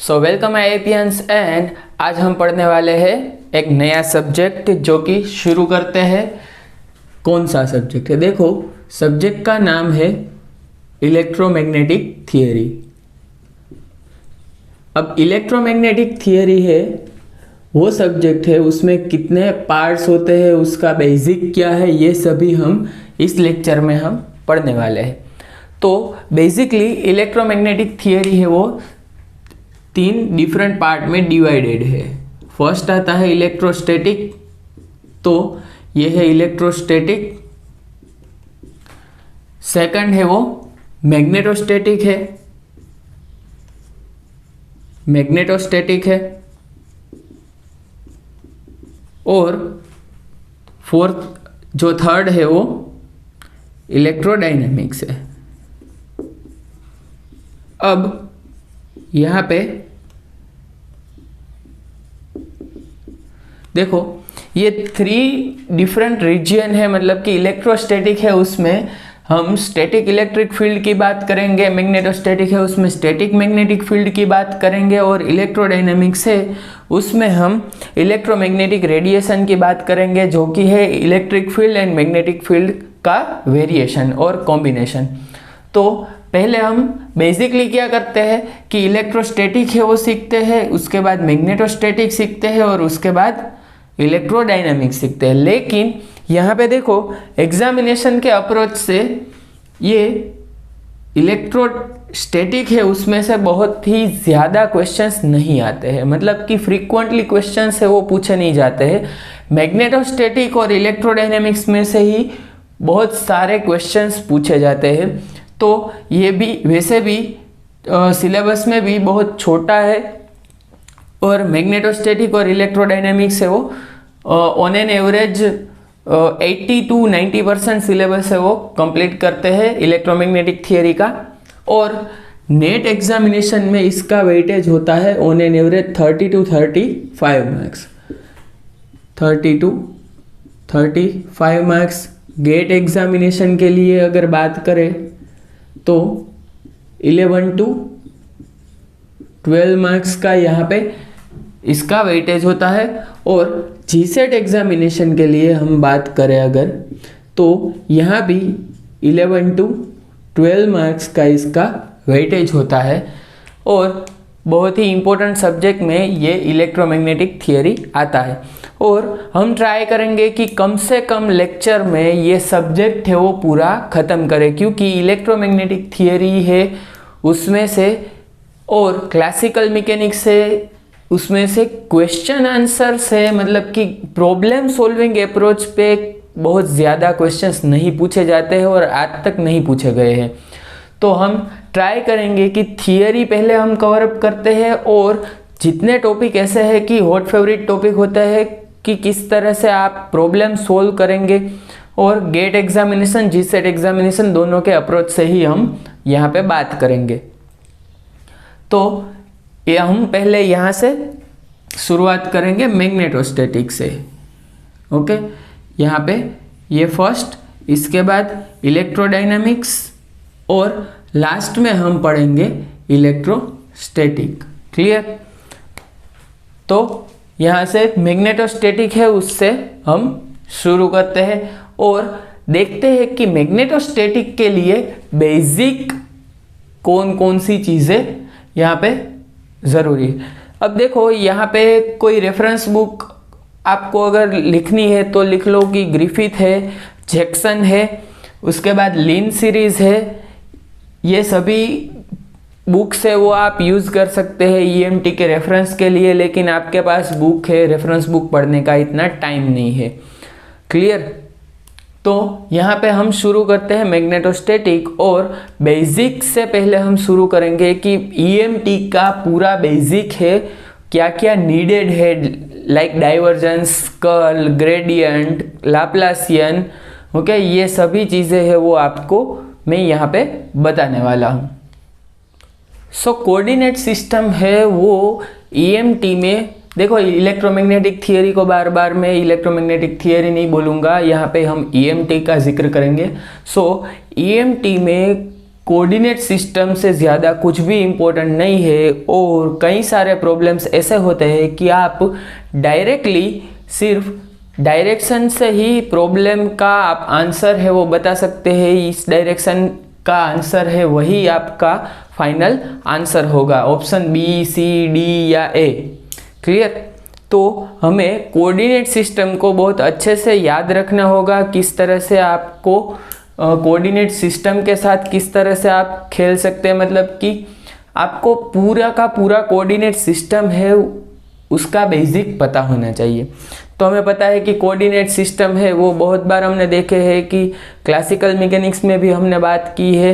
So welcome एपियंस and आज हम पढ़ने वाले हैं एक नया सब्जेक्ट जो कि शुरू करते हैं। कौन सा सब्जेक्ट है? देखो, सब्जेक्ट का नाम है इलेक्ट्रोमैग्नेटिक थियरी। अब इलेक्ट्रोमैग्नेटिक थियरी है वो सब्जेक्ट है, उसमें कितने पार्ट्स होते हैं, उसका बेसिक क्या है, ये सभी हम इस लेक्चर में हम पढ़ने वाले हैं। तो बेसिकली इलेक्ट्रोमैग्नेटिक थियरी है वो 3 डिफरेंट पार्ट में डिवाइडेड है। फर्स्ट आता है इलेक्ट्रोस्टैटिक, तो ये है इलेक्ट्रोस्टैटिक। सेकंड है वो मैग्नेटोस्टैटिक है, और जो थर्ड है वो इलेक्ट्रोडायनेमिक्स है। अब यहाँ पे देखो, ये 3 डिफरेंट रीजन है, मतलब कि इलेक्ट्रोस्टैटिक है उसमें हम स्टैटिक इलेक्ट्रिक फील्ड की बात करेंगे, मैग्नेटोस्टैटिक है उसमें स्टैटिक मैग्नेटिक फील्ड की बात करेंगे, और इलेक्ट्रोडायनेमिक्स है उसमें हम इलेक्ट्रोमैग्नेटिक रेडिएशन की बात करेंगे, जो कि है electric field and magnetic field का वेरिएशन और कॉम्बिनेशन। तो पहले हम बेसिकली क्या करते हैं कि इलेक्ट्रोस्टैटिक है वो सीखते हैं, उसके बाद मैग्नेटोस्टैटिक सीखते हैं, और उसके बाद इलेक्ट्रोडायनामिक्स सीखते हैं। लेकिन यहाँ पे देखो, एग्जामिनेशन के अप्रोच से ये इलेक्ट्रोस्टैटिक है उसमें से बहुत ही ज़्यादा क्वेश्चंस नहीं आते हैं, मतलब कि फ्रीक्वेंटली क्वेश्चंस है वो पूछे नहीं जाते हैं। मैग्नेटोस्टैटिक और इलेक्ट्रोडायनामिक्स में से ही बहुत सारे क्वेश्चंस पूछे जाते हैं। तो ये भी वैसे भी सिलेबस में भी बहुत छोटा है, और मैग्नेटोस्टैटिक और इलेक्ट्रोडायनेमिक्स है वो on an average 80 to 90% syllabus है वो कंप्लीट करते हैं इलेक्ट्रोमैग्नेटिक थियरी का। और नेट एग्जामिनेशन में इसका वेटेज होता है on an average 30 to 35 marks. 30 to 35 marks. GATE examination के लिए अगर बात करें तो 11 to 12 मार्क्स का यहाँ पे इसका वेटेज होता है। और जीसेट एग्जामिनेशन के लिए हम बात करें अगर, तो यहाँ भी 11 to 12 मार्क्स का इसका वेटेज होता है। और बहुत ही इम्पोर्टेंट सब्जेक्ट में ये इलेक्ट्रोमैग्नेटिक थियरी आता है, और हम ट्राई करेंगे कि कम से कम लेक्चर में ये सब्जेक्ट है वो पूरा ख़त्म करें, क्योंकि इलेक्ट्रोमैग्नेटिक थियरी है उसमें से और क्लासिकल मैकेनिक्स से उसमें से क्वेश्चन आंसर्स है, मतलब कि प्रॉब्लम सॉल्विंग अप्रोच पे बहुत ज़्यादा क्वेश्चंस नहीं पूछे जाते हैं और आज तक नहीं पूछे गए हैं। तो हम ट्राई करेंगे कि थियरी पहले हम कवर अप करते हैं, और जितने टॉपिक ऐसे हैं कि हॉट फेवरेट टॉपिक होता है कि किस तरह से आप प्रॉब्लम सोल्व करेंगे, और गेट एग्जामिनेशन जीसेट एग्जामिनेशन दोनों के अप्रोच से ही हम यहाँ पे बात करेंगे। तो ये हम पहले यहाँ से शुरुआत करेंगे मैग्नेटोस्टैटिक से। ओके, यहाँ पे ये फर्स्ट, इसके बाद इलेक्ट्रोडायनामिक्स, और लास्ट में हम पढ़ेंगे इलेक्ट्रोस्टैटिक। क्लियर? तो यहाँ से मैग्नेटोस्टैटिक है उससे हम शुरू करते हैं, और देखते हैं कि मैग्नेटोस्टैटिक के लिए बेसिक कौन कौन सी चीज़ें यहाँ पे ज़रूरी है। अब देखो, यहाँ पे कोई रेफरेंस बुक आपको अगर लिखनी है तो लिख लो कि ग्रिफिथ है, जैक्सन है, उसके बाद लिन सीरीज़ है। ये सभी बुक्स है वो आप यूज़ कर सकते हैं ईएमटी के रेफरेंस के लिए, लेकिन आपके पास बुक है, रेफरेंस बुक पढ़ने का इतना टाइम नहीं है। क्लियर? तो यहाँ पे हम शुरू करते हैं मैग्नेटोस्टैटिक, और बेसिक से पहले हम शुरू करेंगे कि ईएमटी का पूरा बेसिक है, क्या क्या नीडेड है, like divergence, curl, gradient, Laplacian. Okay, ये सभी चीज़ें हैं वो आपको मैं यहाँ पे बताने वाला हूँ। सो कोऑर्डिनेट सिस्टम है वो ईएमटी में, देखो इलेक्ट्रोमैग्नेटिक थियरी को बार बार मैं इलेक्ट्रोमैग्नेटिक थियरी नहीं बोलूँगा, यहाँ पे हम ईएमटी का जिक्र करेंगे। सो ईएमटी में कोऑर्डिनेट सिस्टम से ज़्यादा कुछ भी इम्पोर्टेंट नहीं है, और कई सारे प्रॉब्लम्स ऐसे होते हैं कि आप डायरेक्टली सिर्फ डायरेक्शन से ही प्रॉब्लम का आप आंसर है वो बता सकते हैं, इस डायरेक्शन का आंसर है वही आपका फाइनल आंसर होगा, ऑप्शन बी, सी, डी या ए। क्लियर? तो हमें कोऑर्डिनेट सिस्टम को बहुत अच्छे से याद रखना होगा, किस तरह से आपको कोऑर्डिनेट सिस्टम के साथ किस तरह से आप खेल सकते हैं, मतलब कि आपको पूरा का पूरा कोऑर्डिनेट सिस्टम है उसका बेसिक पता होना चाहिए। तो हमें पता है कि कोऑर्डिनेट सिस्टम है वो बहुत बार हमने देखे हैं कि क्लासिकल मैकेनिक्स में भी हमने बात की है,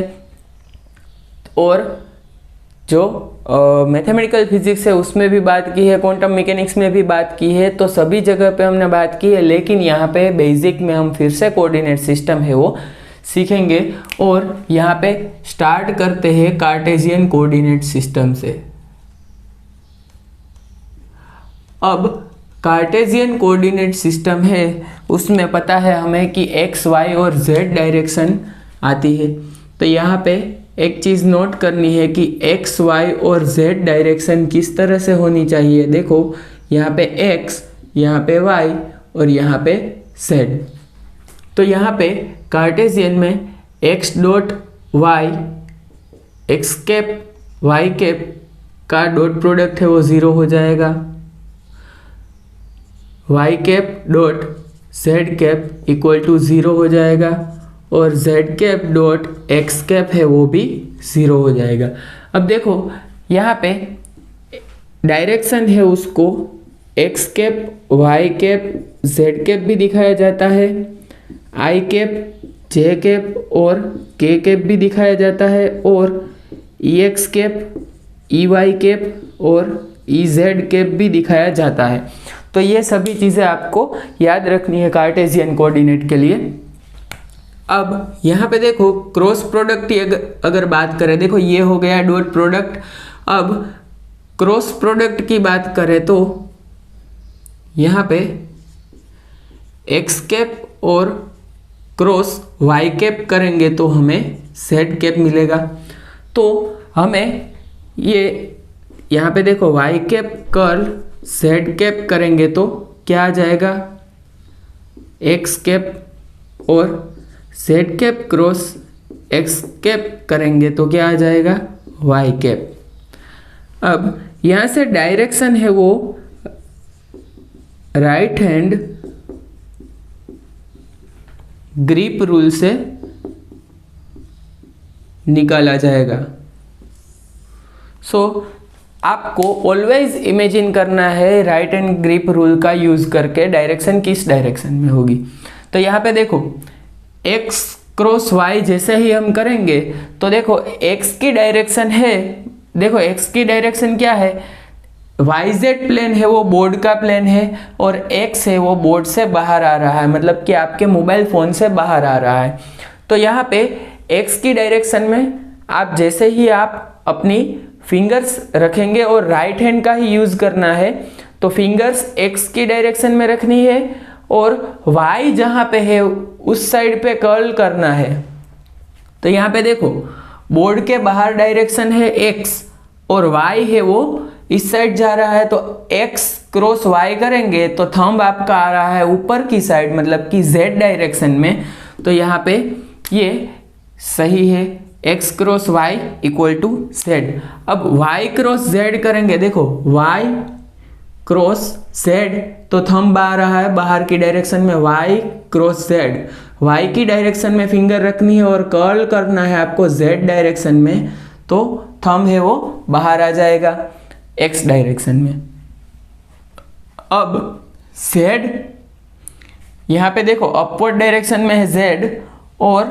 और जो मैथमेटिकल फिजिक्स है उसमें भी बात की है, क्वांटम मैकेनिक्स में भी बात की है, तो सभी जगह पे हमने बात की है। लेकिन यहाँ पे बेसिक में हम फिर से कोऑर्डिनेट सिस्टम है वो सीखेंगे, और यहाँ पे स्टार्ट करते हैं कार्टेशियन कोऑर्डिनेट सिस्टम से। अब कार्टेशियन कोऑर्डिनेट सिस्टम है उसमें पता है हमें कि एक्स, वाई और जेड डायरेक्शन आती है। तो यहाँ पे एक चीज़ नोट करनी है कि एक्स, वाई और जेड डायरेक्शन किस तरह से होनी चाहिए। देखो यहाँ पे एक्स, यहाँ पे वाई और यहाँ पे जेड। तो यहाँ पे कार्टेशियन में X dot Y, X cap Y cap का डॉट प्रोडक्ट है वो 0 हो जाएगा, Y cap dot Z cap equal to 0 हो जाएगा, और Z cap dot X cap है वो भी 0 हो जाएगा। अब देखो यहाँ पे डायरेक्शन है उसको X cap, Y cap, Z cap भी दिखाया जाता है, आई कैप, जे कैप और के कैप भी दिखाया जाता है, और E X cap, E Y cap और ई जेड कैप भी दिखाया जाता है। तो ये सभी चीज़ें आपको याद रखनी है कार्टेशियन कोऑर्डिनेट के लिए। अब यहाँ पे देखो क्रॉस प्रोडक्ट की अगर बात करें, देखो ये हो गया डॉट प्रोडक्ट। अब क्रॉस प्रोडक्ट की बात करें तो यहाँ पे एक्स कैप और क्रॉस वाई कैप करेंगे तो हमें जेड कैप मिलेगा। तो हमें ये यहाँ पे देखो Y cap curl Z cap करेंगे तो क्या आ जाएगा, एक्स कैप, और Z cap cross X cap करेंगे तो क्या आ जाएगा, वाई कैप। अब यहाँ से डायरेक्शन है वो राइट हैंड ग्रिप रूल से निकाला जाएगा। सो आपको ऑलवेज इमेजिन करना है राइट हैंड ग्रिप रूल का यूज करके डायरेक्शन किस डायरेक्शन में होगी। तो यहाँ पे देखो x क्रॉस y जैसे ही हम करेंगे तो देखो x की डायरेक्शन है, देखो x की डायरेक्शन क्या है, YZ प्लेन है वो बोर्ड का प्लेन है, और x है वो बोर्ड से बाहर आ रहा है, मतलब कि आपके मोबाइल फ़ोन से बाहर आ रहा है। तो यहाँ पे x की डायरेक्शन में आप जैसे ही आप अपनी फिंगर्स रखेंगे और राइट हैंड का ही यूज़ करना है, तो फिंगर्स x की डायरेक्शन में रखनी है और y जहाँ पे है उस साइड पे कर्ल करना है। तो यहाँ पे देखो बोर्ड के बाहर डायरेक्शन है x और y है वो इस साइड जा रहा है, तो x क्रॉस y करेंगे तो थंब आपका आ रहा है ऊपर की साइड, मतलब कि z डायरेक्शन में। तो यहाँ पे ये सही है, x cross y equal to z। अब y क्रॉस z करेंगे, देखो y क्रॉस z तो थंब आ रहा है बाहर की डायरेक्शन में, y क्रॉस z, y की डायरेक्शन में फिंगर रखनी है और कर्ल करना है आपको z डायरेक्शन में, तो थंब है वो बाहर आ जाएगा x डायरेक्शन में। अब z यहाँ पे देखो अपवर्ड डायरेक्शन में है z और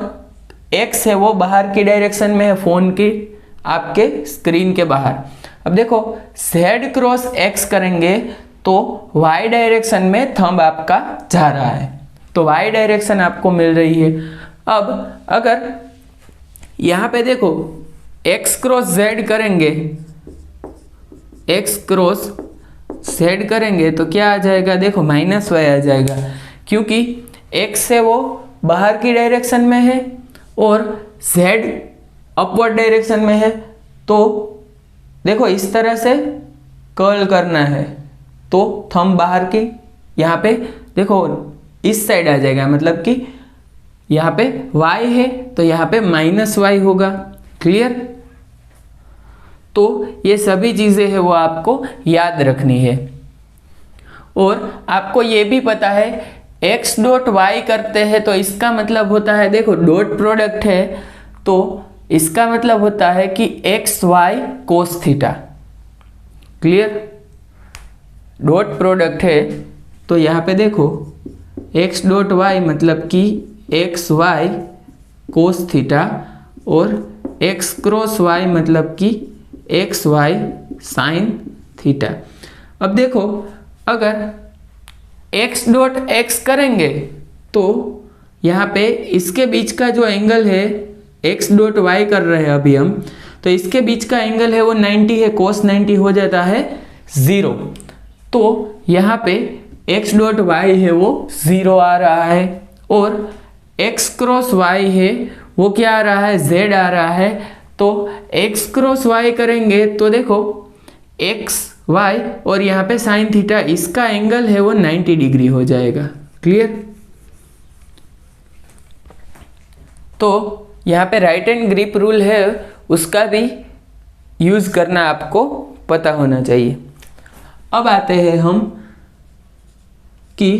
x है वो बाहर की डायरेक्शन में है, फोन की आपके स्क्रीन के बाहर। अब देखो z क्रॉस x करेंगे तो y डायरेक्शन में थंब आपका जा रहा है, तो y डायरेक्शन आपको मिल रही है। अब अगर यहाँ पे देखो x क्रॉस z करेंगे, x क्रॉस z करेंगे तो क्या आ जाएगा, देखो माइनस y आ जाएगा, क्योंकि x है वो बाहर की डायरेक्शन में है और z अपवर्ड डायरेक्शन में है तो देखो इस तरह से कर्ल करना है तो थंब बाहर की यहाँ पे देखो इस साइड आ जाएगा, मतलब कि यहाँ पे y है तो यहाँ पे -y होगा। क्लियर? तो ये सभी चीज़ें हैं वो आपको याद रखनी है। और आपको ये भी पता है x डॉट y करते हैं तो इसका मतलब होता है, देखो डॉट प्रोडक्ट है तो इसका मतलब होता है कि x y cos theta. Clear? Dot product है तो यहाँ पे देखो x डॉट y मतलब कि एक्स वाई कोस थीटा और x क्रॉस y मतलब कि एक्स वाई साइन थीटा। अब देखो अगर x डॉट x करेंगे तो यहाँ पे इसके बीच का जो एंगल है x डॉट y कर रहे हैं अभी हम, तो इसके बीच का एंगल है वो 90 है, कोस 90 हो जाता है 0। तो यहाँ पे x डॉट y है वो 0 आ रहा है और x क्रॉस y है वो क्या आ रहा है, z आ रहा है। तो x क्रॉस y करेंगे तो देखो x y और यहाँ पे साइन थीटा, इसका एंगल है वो 90 डिग्री हो जाएगा। क्लियर? तो यहाँ पे राइट हैंड ग्रिप रूल है, उसका भी यूज़ करना आपको पता होना चाहिए। अब आते हैं हम कि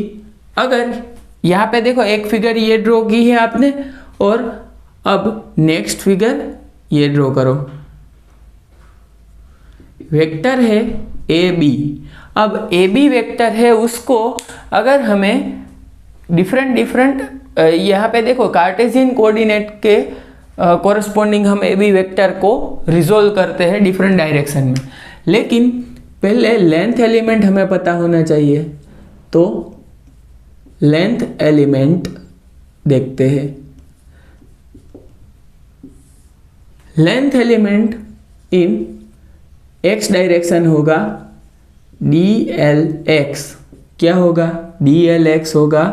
अगर यहाँ पे देखो एक फिगर ये ड्रॉ की है आपने और अब नेक्स्ट फिगर ये ड्रॉ करो। वेक्टर है ए बी। अब ए बी वेक्टर है, उसको अगर हमें डिफरेंट यहाँ पे देखो कार्टेशियन कोऑर्डिनेट के कॉरस्पॉन्डिंग हम ए बी वेक्टर को रिजोल्व करते हैं डिफरेंट डायरेक्शन में, लेकिन पहले लेंथ एलिमेंट हमें पता होना चाहिए। तो लेंथ एलिमेंट देखते हैं। Length element in x direction होगा dlx। क्या होगा? dlx होगा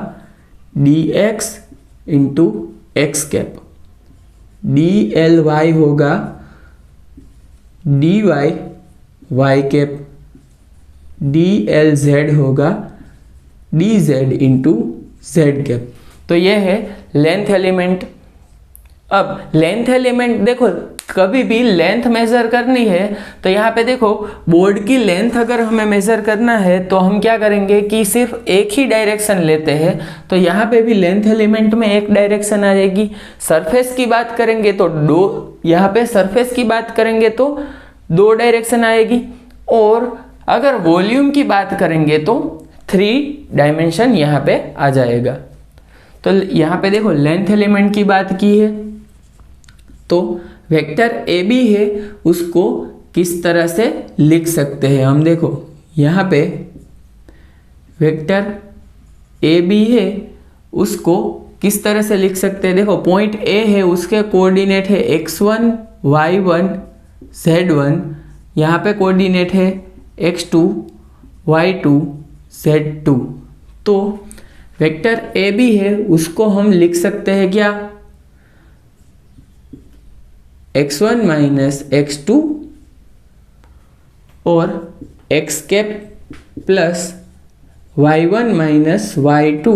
dx into x cap. dly होगा dy y कैप। dlz होगा dz इंटू z कैप। तो ये है लेंथ एलिमेंट। अब लेंथ एलिमेंट देखो कभी भी लेंथ मेजर करनी है तो यहाँ पे देखो बोर्ड की लेंथ अगर हमें मेजर करना है तो हम क्या करेंगे कि सिर्फ एक ही डायरेक्शन लेते हैं। तो यहाँ पे भी लेंथ एलिमेंट में एक डायरेक्शन आ जाएगी। सरफेस की बात करेंगे तो यहाँ पे सरफेस की बात करेंगे तो 2 डायरेक्शन आएगी, और अगर वॉल्यूम की बात करेंगे तो 3 डायमेंशन यहाँ पे आ जाएगा। तो यहाँ पे देखो लेंथ एलिमेंट की बात की है तो वेक्टर ए बी है, उसको किस तरह से लिख सकते हैं हम। देखो यहाँ पे वेक्टर ए बी है, उसको किस तरह से लिख सकते हैं। देखो पॉइंट ए है, उसके कोऑर्डिनेट है x1 y1 z1, यहाँ पे कोऑर्डिनेट है x2 y2 z2। तो वेक्टर ए बी है, उसको हम लिख सकते हैं क्या, x1 माइनस x2 और x cap plus y1 minus y2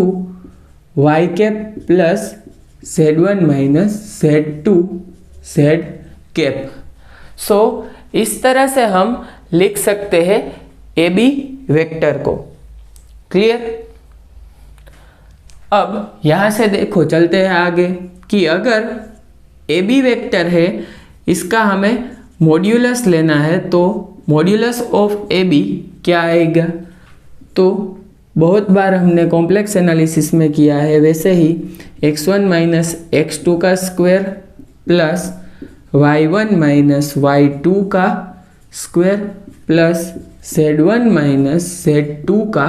y cap plus z1 minus z2 z cap. So इस तरह से हम लिख सकते हैं ए बी वेक्टर को। क्लियर? अब यहाँ से देखो चलते हैं आगे कि अगर ए बी वेक्टर है, इसका हमें मॉड्यूलस लेना है तो मॉड्यूलस ऑफ ए बी क्या आएगा। तो बहुत बार हमने कॉम्प्लेक्स एनालिसिस में किया है, वैसे ही x1 माइनस x2 का square plus y1 minus y2 का square plus z1 minus z2 का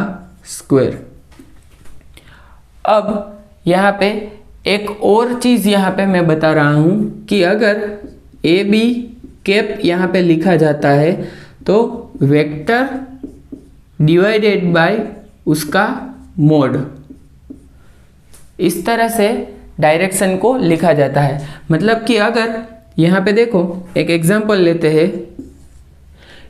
स्क्वायर। अब यहाँ पे एक और चीज़ यहाँ पे मैं बता रहा हूँ कि अगर ए बी कैप यहाँ पे लिखा जाता है तो वेक्टर डिवाइडेड बाय उसका मोड, इस तरह से डायरेक्शन को लिखा जाता है। मतलब कि अगर यहाँ पे देखो एक एग्जांपल लेते हैं,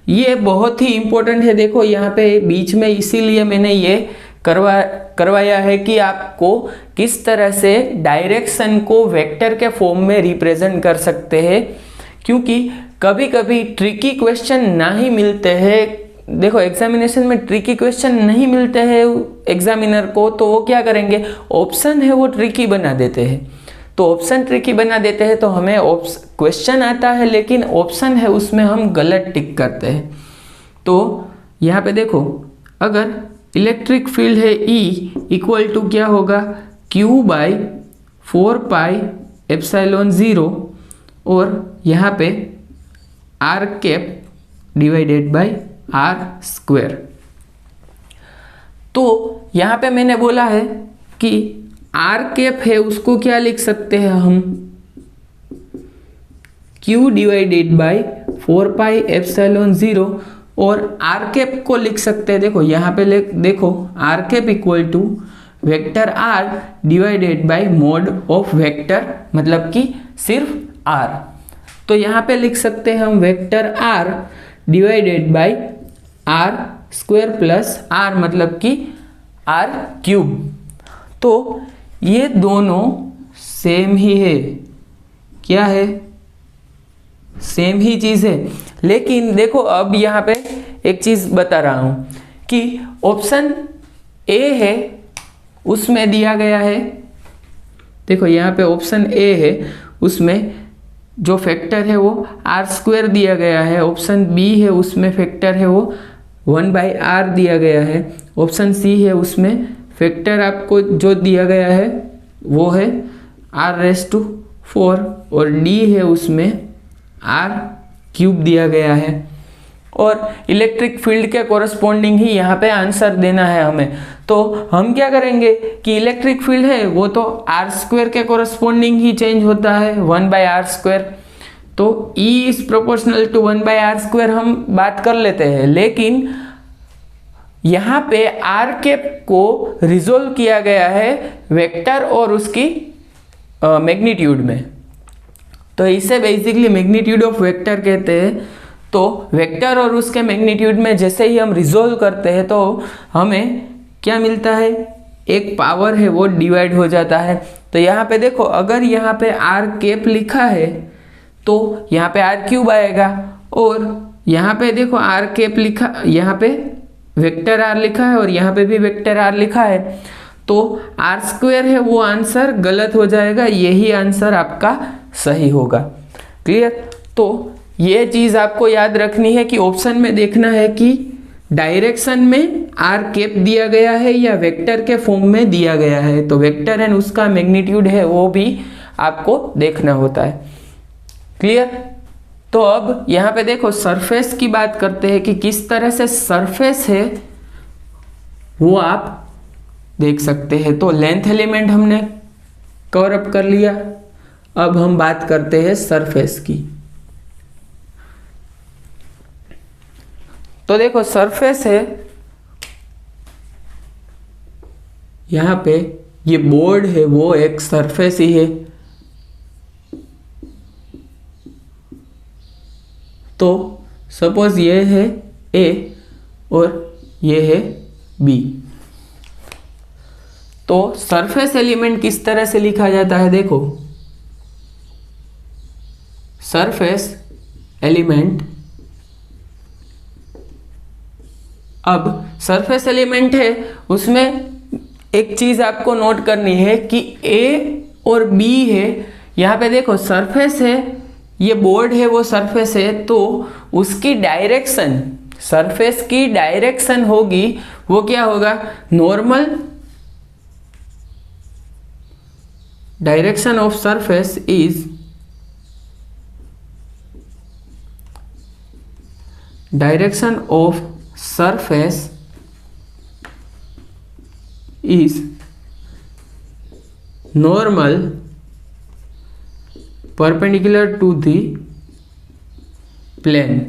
ये बहुत ही इम्पोर्टेंट है। देखो यहाँ पे बीच में इसीलिए मैंने ये करवाया है कि आपको किस तरह से डायरेक्शन को वेक्टर के फॉर्म में रिप्रेजेंट कर सकते हैं, क्योंकि कभी कभी ट्रिकी क्वेश्चन ना ही मिलते हैं। देखो एग्जामिनेशन में ट्रिकी क्वेश्चन नहीं मिलते हैं एग्जामिनर को, तो वो क्या करेंगे, ऑप्शन है वो ट्रिकी बना देते हैं। तो ऑप्शन ट्रिकी बना देते हैं तो हमें क्वेश्चन आता है लेकिन ऑप्शन है उसमें हम गलत टिक करते हैं। तो यहाँ पे देखो अगर इलेक्ट्रिक फील्ड है E इक्वल टू क्या होगा, Q बाई 4πε0 और यहाँ पे R cap divided by R square. तो यहाँ पे मैंने बोला है कि R कैप है उसको क्या लिख सकते हैं हम, Q डिवाइडेड बाई 4πε0 और R कैप को लिख सकते हैं, देखो यहाँ पे देखो R cap equal to vector R divided by mod of vector, मतलब कि सिर्फ R। तो यहाँ पे लिख सकते हैं हम vector R divided by R square plus R, मतलब कि R क्यूब। तो ये दोनों सेम ही है, क्या है, सेम ही चीज़ है। लेकिन देखो अब यहाँ पे एक चीज़ बता रहा हूँ कि ऑप्शन ए है उसमें दिया गया है, देखो यहाँ पे ऑप्शन ए है उसमें जो फैक्टर है वो R स्क्वायर दिया गया है, ऑप्शन बी है उसमें फैक्टर है वो 1/R दिया गया है, ऑप्शन सी है उसमें फैक्टर आपको जो दिया गया है वो है R⁴ और डी है उसमें R क्यूब दिया गया है। और इलेक्ट्रिक फील्ड के कोरस्पॉन्डिंग ही यहाँ पे आंसर देना है हमें। तो हम क्या करेंगे कि इलेक्ट्रिक फील्ड है वो तो R स्क्वायर के कोरस्पॉन्डिंग ही चेंज होता है 1/R²। तो E is proportional to 1/R² हम बात कर लेते हैं, लेकिन यहाँ पे R कैप को रिजोल्व किया गया है वेक्टर और उसकी मैग्नीट्यूड में। तो इसे बेसिकली मैग्नीट्यूड ऑफ वेक्टर कहते हैं। तो वेक्टर और उसके मैग्नीट्यूड में जैसे ही हम रिजोल्व करते हैं तो हमें क्या मिलता है, एक पावर है वो डिवाइड हो जाता है। तो यहाँ पे देखो अगर यहाँ पे R कैप लिखा है तो यहाँ पे R क्यूब आएगा, और यहाँ पे देखो R कैप लिखा, यहाँ पे वेक्टर R लिखा है और यहाँ पे भी वेक्टर R लिखा है, तो R² है वो आंसर गलत हो जाएगा, यही आंसर आपका सही होगा। क्लियर। तो ये चीज़ आपको याद रखनी है कि ऑप्शन में देखना है कि डायरेक्शन में R कैप दिया गया है या वेक्टर के फॉर्म में दिया गया है, तो वेक्टर एंड उसका मैग्नीट्यूड है वो भी आपको देखना होता है। क्लियर। तो अब यहाँ पे देखो सरफेस की बात करते हैं कि किस तरह से सरफेस है वो आप देख सकते हैं। तो लेंथ एलिमेंट हमने कवर अप कर लिया, अब हम बात करते हैं सरफेस की। तो देखो सरफेस है, यहाँ पे ये बोर्ड है वो एक सरफेस ही है। तो सपोज ये है A और ये है B। तो सरफेस एलिमेंट किस तरह से लिखा जाता है, देखो सरफेस एलिमेंट, अब सरफेस एलिमेंट है उसमें एक चीज आपको नोट करनी है कि A और B है, यहाँ पे देखो सरफेस है, ये बोर्ड है वो सरफेस है, तो उसकी डायरेक्शन, सरफेस की डायरेक्शन होगी वो क्या होगा, normal direction of surface is direction of surface is normal perpendicular to the plane।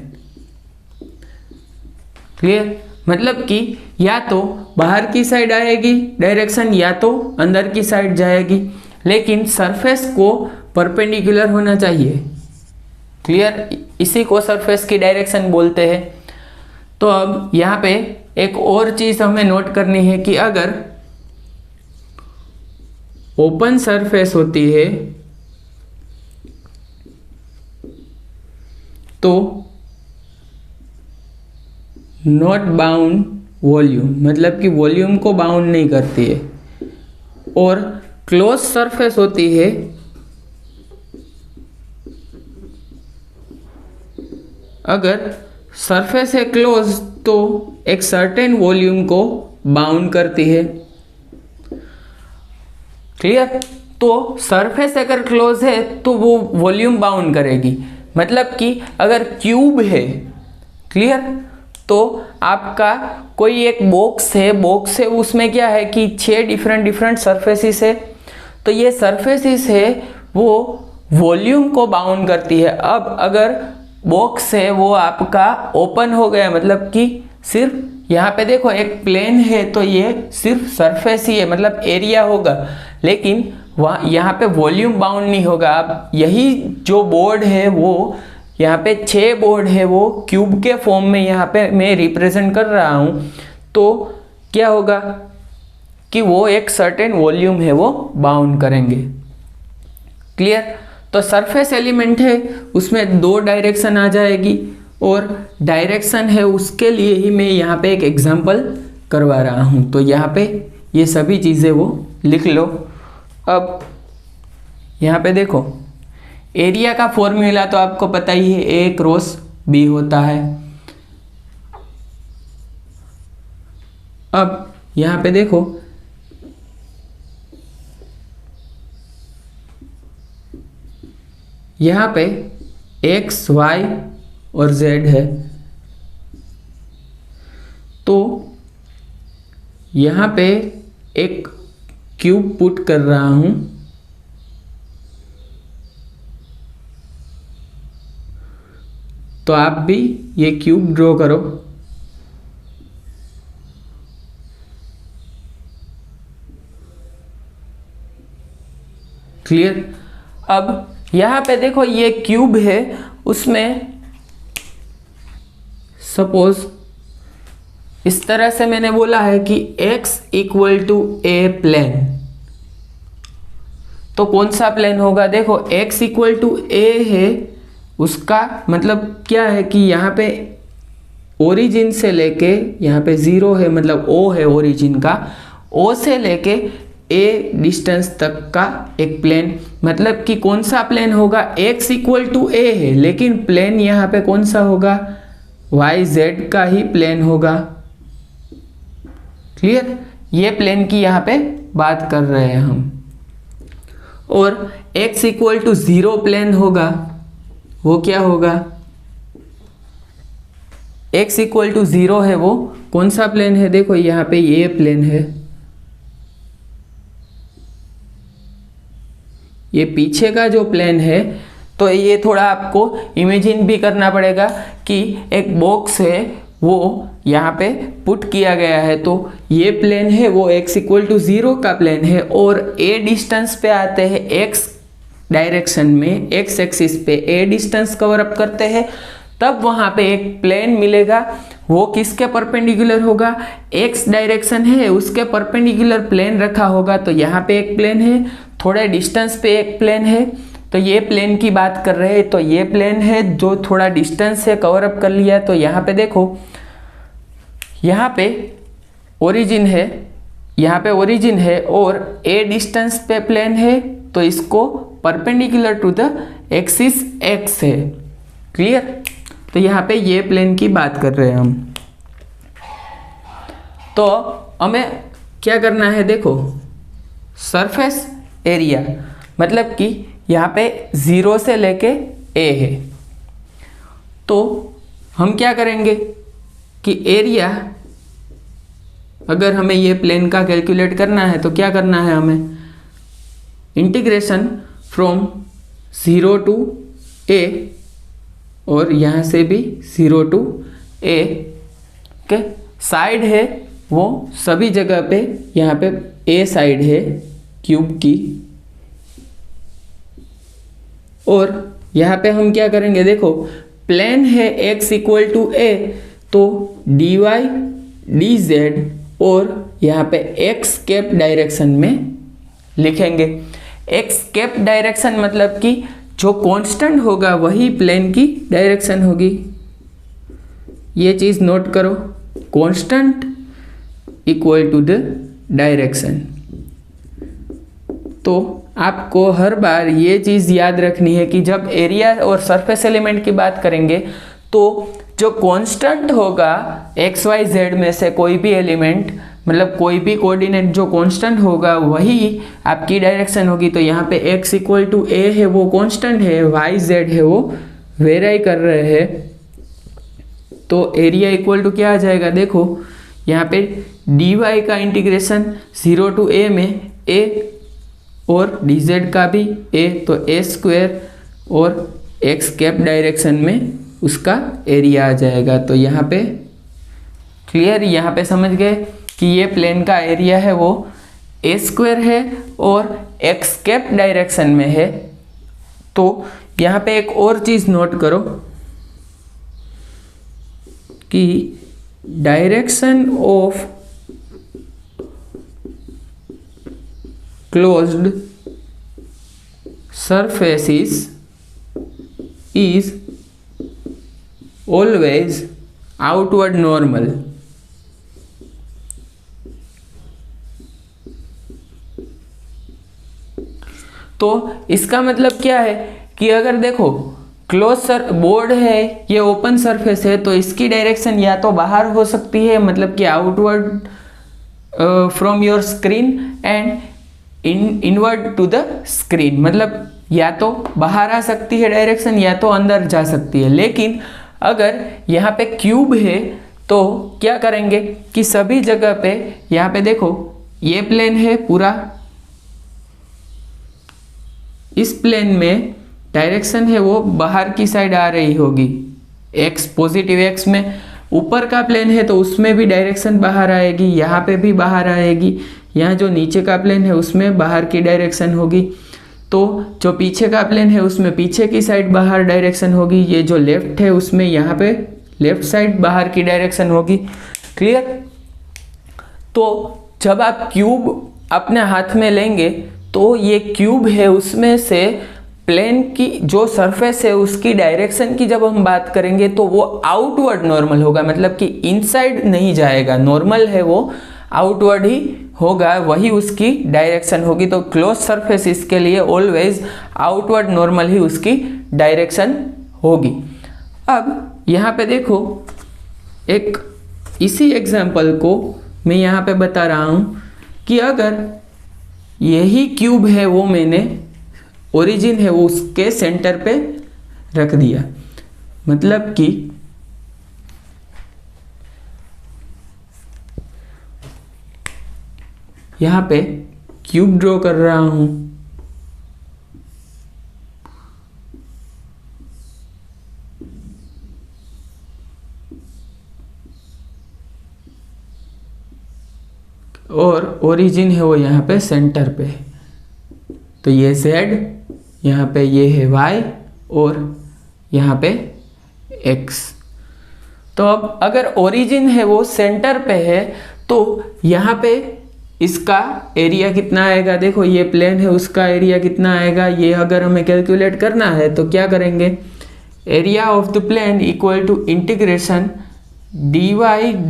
Clear. मतलब कि या तो बाहर की साइड आएगी डायरेक्शन या तो अंदर की साइड जाएगी, लेकिन सरफेस को परपेंडिकुलर होना चाहिए। क्लियर, इसी को सरफेस की डायरेक्शन बोलते हैं। तो अब यहाँ पे एक और चीज हमें नोट करनी है कि अगर ओपन सरफेस होती है तो नॉट बाउंड वॉल्यूम, मतलब कि वॉल्यूम को बाउंड नहीं करती है। और क्लोज सरफेस होती है अगर सरफेस है क्लोज तो एक सर्टेन वॉल्यूम को बाउंड करती है। क्लियर, तो सरफेस अगर क्लोज है तो वो वॉल्यूम बाउंड करेगी। मतलब कि अगर क्यूब है, क्लियर, तो आपका कोई एक बॉक्स है, उसमें क्या है कि 6 डिफरेंट सरफेसेस है। तो ये सरफेसेस है वो वॉल्यूम को बाउंड करती है। अब अगर बॉक्स है वो आपका ओपन हो गया, मतलब कि सिर्फ यहाँ पे देखो एक प्लेन है तो ये सिर्फ सरफेस ही है, मतलब एरिया होगा, लेकिन वहाँ यहाँ पे वॉल्यूम बाउंड नहीं होगा। अब यही जो बोर्ड है वो यहाँ पे 6 बोर्ड है वो क्यूब के फॉर्म में यहाँ पे मैं रिप्रेजेंट कर रहा हूँ, तो क्या होगा कि वो एक सर्टेन वॉल्यूम है वो बाउंड करेंगे। क्लियर, तो सरफेस एलिमेंट है उसमें 2 डायरेक्शन आ जाएगी, और डायरेक्शन है उसके लिए ही मैं यहाँ पे एक एग्जांपल करवा रहा हूँ। तो यहाँ पे ये सभी चीज़ें वो लिख लो। अब यहाँ पे देखो एरिया का फॉर्मूला तो आपको पता ही है, ए क्रॉस बी होता है। अब यहाँ पे देखो यहाँ पे एक्स वाई और जेड है, तो यहाँ पे एक क्यूब पुट कर रहा हूं। तो आप भी ये क्यूब ड्रॉ करो। क्लियर, अब यहाँ पे देखो ये क्यूब है, उसमें सपोज इस तरह से मैंने बोला है कि x equal to a plane. तो कौन सा प्लेन होगा, देखो x इक्वल टू ए है, उसका मतलब क्या है कि यहाँ पे ओरिजिन से लेके यहाँ पे 0 है, मतलब O है ओरिजिन का, O से लेके ए डिस्टेंस तक का एक प्लेन। मतलब कि कौन सा प्लेन होगा, x इक्वल टू ए है, लेकिन प्लेन यहाँ पे कौन सा होगा, वाई जेड का ही प्लेन होगा। क्लियर, ये प्लेन की यहाँ पे बात कर रहे हैं हम। और x इक्वल टू 0 प्लेन होगा, वो क्या होगा, x इक्वल टू 0 है, वो कौन सा प्लेन है, देखो यहाँ पे ये प्लेन है, ये पीछे का जो प्लेन है। तो ये थोड़ा आपको इमेजिन भी करना पड़ेगा कि एक बॉक्स है वो यहाँ पे पुट किया गया है, तो ये प्लेन है वो x इक्वल टू 0 का प्लेन है, और a डिस्टेंस पे आते हैं x डायरेक्शन में, x एक्सिस पे a डिस्टेंस कवर अप करते हैं, तब वहाँ पे एक प्लेन मिलेगा। वो किसके परपेंडिकुलर होगा, x डायरेक्शन है उसके परपेंडिकुलर प्लेन रखा होगा। तो यहाँ पे एक प्लेन है, थोड़े डिस्टेंस पे एक प्लेन है, तो ये प्लेन की बात कर रहे हैं। तो ये प्लेन है जो थोड़ा डिस्टेंस से कवर अप कर लिया। तो यहाँ पे देखो यहाँ पे ओरिजिन है, यहाँ पे ओरिजिन है और a डिस्टेंस पे प्लेन है, तो इसको perpendicular to the axis x है। क्लियर, तो यहाँ पे ये प्लेन की बात कर रहे हैं हम। तो हमें क्या करना है, देखो सरफेस एरिया, मतलब कि यहाँ पे 0 से लेके a है, तो हम क्या करेंगे कि एरिया, अगर हमें ये प्लेन का कैलकुलेट करना है तो क्या करना है, हमें इंटीग्रेशन फ्रॉम 0 टू a, और यहाँ से भी 0 टू a के साइड है वो सभी जगह पे, यहाँ पे a साइड है क्यूब की, और यहाँ पे हम क्या करेंगे, देखो प्लेन है x इक्वल टू ए, तो dy dz और यहाँ पे x कैप डायरेक्शन में लिखेंगे। x कैप डायरेक्शन मतलब कि जो कांस्टेंट होगा वही प्लेन की डायरेक्शन होगी। ये चीज़ नोट करो, constant equal to the direction. तो आपको हर बार ये चीज़ याद रखनी है कि जब एरिया और सरफेस एलिमेंट की बात करेंगे तो जो कांस्टेंट होगा एक्स वाई जेड में से कोई भी एलिमेंट, मतलब कोई भी कोऑर्डिनेट जो कांस्टेंट होगा वही आपकी डायरेक्शन होगी। तो यहाँ पे x इक्वल टू ए है वो कांस्टेंट है, y z है वो वेरी कर रहे हैं, तो एरिया इक्वल टू क्या आ जाएगा, देखो यहाँ पे dy का इंटीग्रेशन 0 टू a में a और dz का भी a, तो a स्क्वायर और x कैप डायरेक्शन में उसका एरिया आ जाएगा। तो यहाँ पे क्लियर, यहाँ पे समझ गए कि ये प्लेन का एरिया है वो a स्क्वायर है और x कैप डायरेक्शन में है। तो यहाँ पे एक और चीज़ नोट करो कि direction of closed surfaces is always outward normal। तो इसका मतलब क्या है कि अगर देखो क्लोज बोर्ड है, ये ओपन सरफेस है, तो इसकी डायरेक्शन या तो बाहर हो सकती है, मतलब कि outward from your screen and inward to the screen, मतलब या तो बाहर आ सकती है डायरेक्शन या तो अंदर जा सकती है। लेकिन अगर यहाँ पे क्यूब है तो क्या करेंगे कि सभी जगह पे, यहाँ पे देखो ये प्लेन है पूरा, इस प्लेन में डायरेक्शन है वो बाहर की साइड आ रही होगी, x पॉजिटिव x में। ऊपर का प्लेन है तो उसमें भी डायरेक्शन बाहर आएगी, यहाँ पे भी बाहर आएगी। यहाँ जो नीचे का प्लेन है उसमें बाहर की डायरेक्शन होगी, तो जो पीछे का प्लेन है उसमें पीछे की साइड बाहर डायरेक्शन होगी। ये जो लेफ्ट है उसमें यहाँ पे लेफ्ट साइड बाहर की डायरेक्शन होगी। क्लियर। तो जब आप क्यूब अपने हाथ में लेंगे तो ये क्यूब है, उसमें से प्लेन की जो सरफेस है उसकी डायरेक्शन की जब हम बात करेंगे तो वो आउटवर्ड नॉर्मल होगा, मतलब कि इनसाइड नहीं जाएगा। नॉर्मल है वो आउटवर्ड ही होगा, वही उसकी डायरेक्शन होगी। तो क्लोज सरफेस इसके लिए ऑलवेज आउटवर्ड नॉर्मल ही उसकी डायरेक्शन होगी। अब यहाँ पे देखो, एक इसी एग्जाम्पल को मैं यहाँ पे बता रहा हूँ कि अगर यही क्यूब है वो मैंने ओरिजिन है वो उसके सेंटर पे रख दिया, मतलब कि यहाँ पे क्यूब ड्रॉ कर रहा हूँ, और ओरिजिन है वो यहाँ पे सेंटर पे। तो ये z, यहाँ पे ये है y और यहाँ पे x। तो अब अगर ओरिजिन है वो सेंटर पे है तो यहाँ पे इसका एरिया कितना आएगा, देखो ये प्लेन है उसका एरिया कितना आएगा, ये अगर हमें कैलकुलेट करना है तो क्या करेंगे, area of the plane equal to integration dy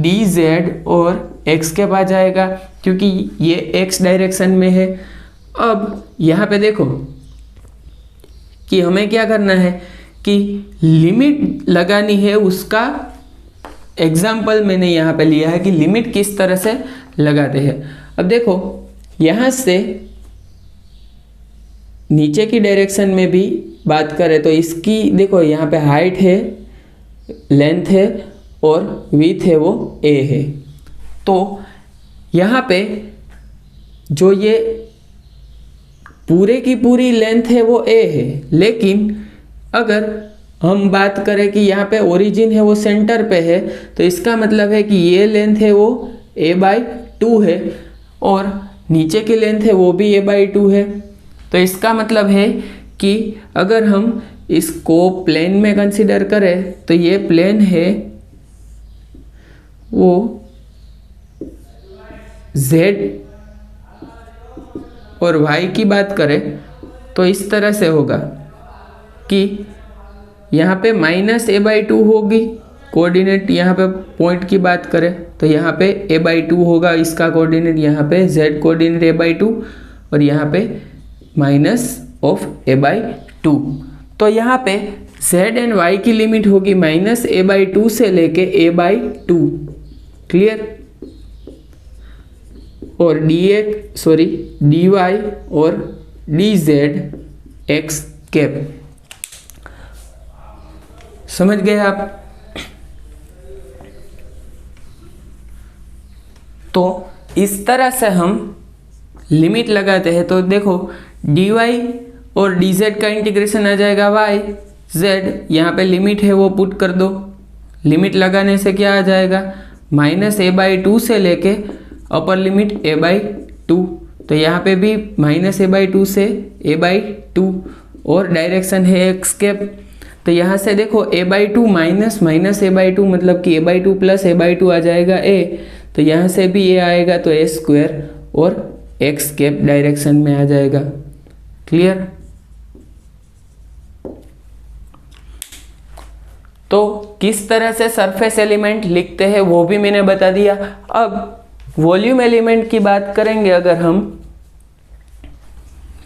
dz और x के बाद जाएगा क्योंकि ये x डायरेक्शन में है। अब यहाँ पे देखो कि हमें क्या करना है कि लिमिट लगानी है, उसका एग्जाम्पल मैंने यहाँ पे लिया है कि लिमिट किस तरह से लगाते हैं। अब देखो यहाँ से नीचे की डायरेक्शन में भी बात करें तो इसकी देखो यहाँ पे हाइट है, लेंथ है और विड्थ है वो a है। तो यहाँ पे जो ये पूरे की पूरी लेंथ है वो a है, लेकिन अगर हम बात करें कि यहाँ पे ओरिजिन है वो सेंटर पे है तो इसका मतलब है कि ये लेंथ है वो a/2 है और नीचे की लेंथ है वो भी a/2 है। तो इसका मतलब है कि अगर हम इसको प्लेन में कंसीडर करें तो ये प्लेन है वो z और y की बात करें तो इस तरह से होगा कि यहाँ पे -a/2 होगी कोऑर्डिनेट। यहाँ पे पॉइंट की बात करें तो यहाँ पे a/2 होगा इसका कोऑर्डिनेट, यहाँ पे z कोऑर्डिनेट a/2 और यहाँ पे -a/2। तो यहाँ पे z एंड y की लिमिट होगी -a/2 से लेके a/2। क्लियर। और dy और dz x कैप। समझ गए आप? तो इस तरह से हम लिमिट लगाते हैं। तो देखो dy और dz का इंटीग्रेशन आ जाएगा y z, यहाँ पे लिमिट है वो पुट कर दो। लिमिट लगाने से क्या आ जाएगा -a/2 से लेके अपर लिमिट a/2। तो यहाँ पे भी -a/2 से a/2 और डायरेक्शन है x कैप। तो यहाँ से देखो a/2 माइनस a/2 मतलब कि a/2 प्लस a/2 आ जाएगा a। तो यहाँ से भी a आएगा तो a² और x कैप डायरेक्शन में आ जाएगा। क्लियर। तो किस तरह से सरफेस एलिमेंट लिखते हैं वो भी मैंने बता दिया। अब वॉल्यूम एलिमेंट की बात करेंगे अगर हम,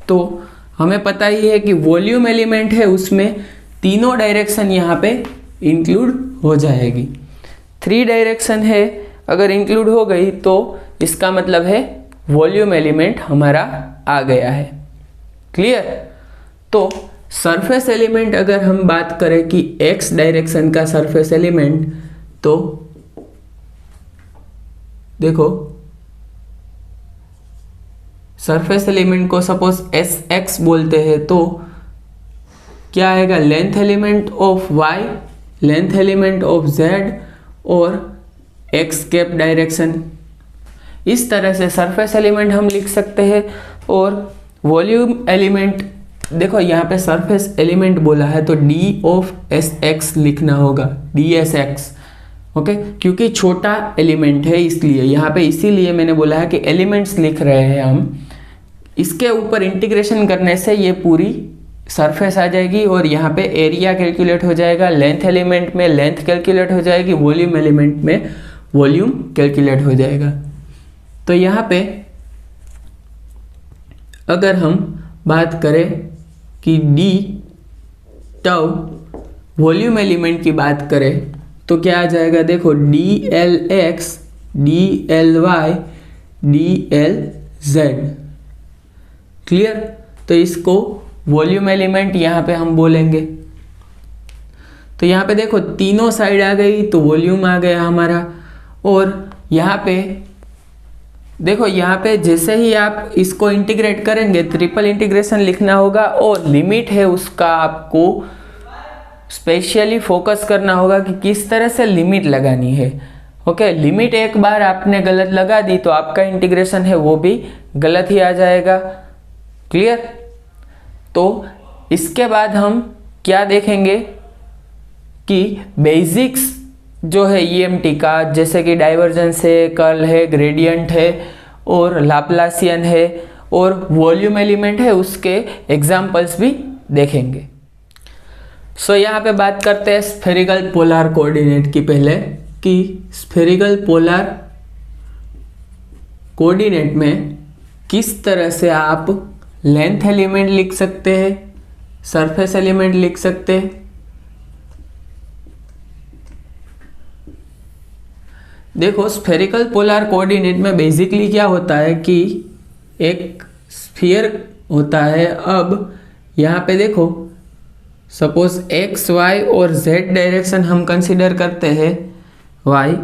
तो हमें पता ही है कि वॉल्यूम एलिमेंट है उसमें तीनों डायरेक्शन यहाँ पे इंक्लूड हो जाएगी। 3 डायरेक्शन है अगर इंक्लूड हो गई तो इसका मतलब है वॉल्यूम एलिमेंट हमारा आ गया है। क्लियर। तो सरफेस एलिमेंट अगर हम बात करें कि x डायरेक्शन का सरफेस एलिमेंट, तो देखो सरफेस एलिमेंट को सपोज Sx बोलते हैं तो क्या आएगा length element of y, length element of z और x कैप डायरेक्शन। इस तरह से सरफेस एलिमेंट हम लिख सकते हैं। और वॉल्यूम एलिमेंट देखो यहाँ पे सरफेस एलिमेंट बोला है तो d ऑफ Sx लिखना होगा, dsx। ओके, क्योंकि छोटा एलिमेंट है इसलिए यहाँ पे, इसीलिए मैंने बोला है कि एलिमेंट्स लिख रहे हैं हम। इसके ऊपर इंटीग्रेशन करने से ये पूरी सरफेस आ जाएगी और यहाँ पे एरिया कैलकुलेट हो जाएगा। लेंथ एलिमेंट में लेंथ कैलकुलेट हो जाएगी, वॉल्यूम एलिमेंट में वॉल्यूम कैलकुलेट हो जाएगा। तो यहाँ पे अगर हम बात करें कि d टाउ वॉल्यूम एलिमेंट की बात करें तो क्या आ जाएगा, देखो dlx dly dlz। क्लियर। तो इसको वॉल्यूम एलिमेंट यहाँ पे हम बोलेंगे। तो यहाँ पे देखो तीनों साइड आ गई तो वॉल्यूम आ गया हमारा। और यहाँ पे देखो, यहाँ पे जैसे ही आप इसको इंटीग्रेट करेंगे ट्रिपल इंटीग्रेशन लिखना होगा और लिमिट है उसका आपको स्पेशली फोकस करना होगा कि किस तरह से लिमिट लगानी है। ओके, लिमिट एक बार आपने गलत लगा दी तो आपका इंटीग्रेशन है वो भी गलत ही आ जाएगा। क्लियर। तो इसके बाद हम क्या देखेंगे कि बेसिक्स जो है EMT का, जैसे कि डाइवर्जेंस है, कर्ल है, ग्रेडियंट है और लाप्लासियन है और वॉल्यूम एलिमेंट है, उसके एग्जाम्पल्स भी देखेंगे। सो यहाँ पे बात करते हैं स्फेरिकल पोलर कोऑर्डिनेट की पहले, कि स्फेरिकल पोलर कोऑर्डिनेट में किस तरह से आप लेंथ एलिमेंट लिख सकते हैं, सरफेस एलिमेंट लिख सकते हैं। देखो स्फेरिकल पोलर कोऑर्डिनेट में बेसिकली क्या होता है कि एक स्फीयर होता है। अब यहाँ पे देखो सपोज x y और z डायरेक्शन हम कंसिडर करते हैं, y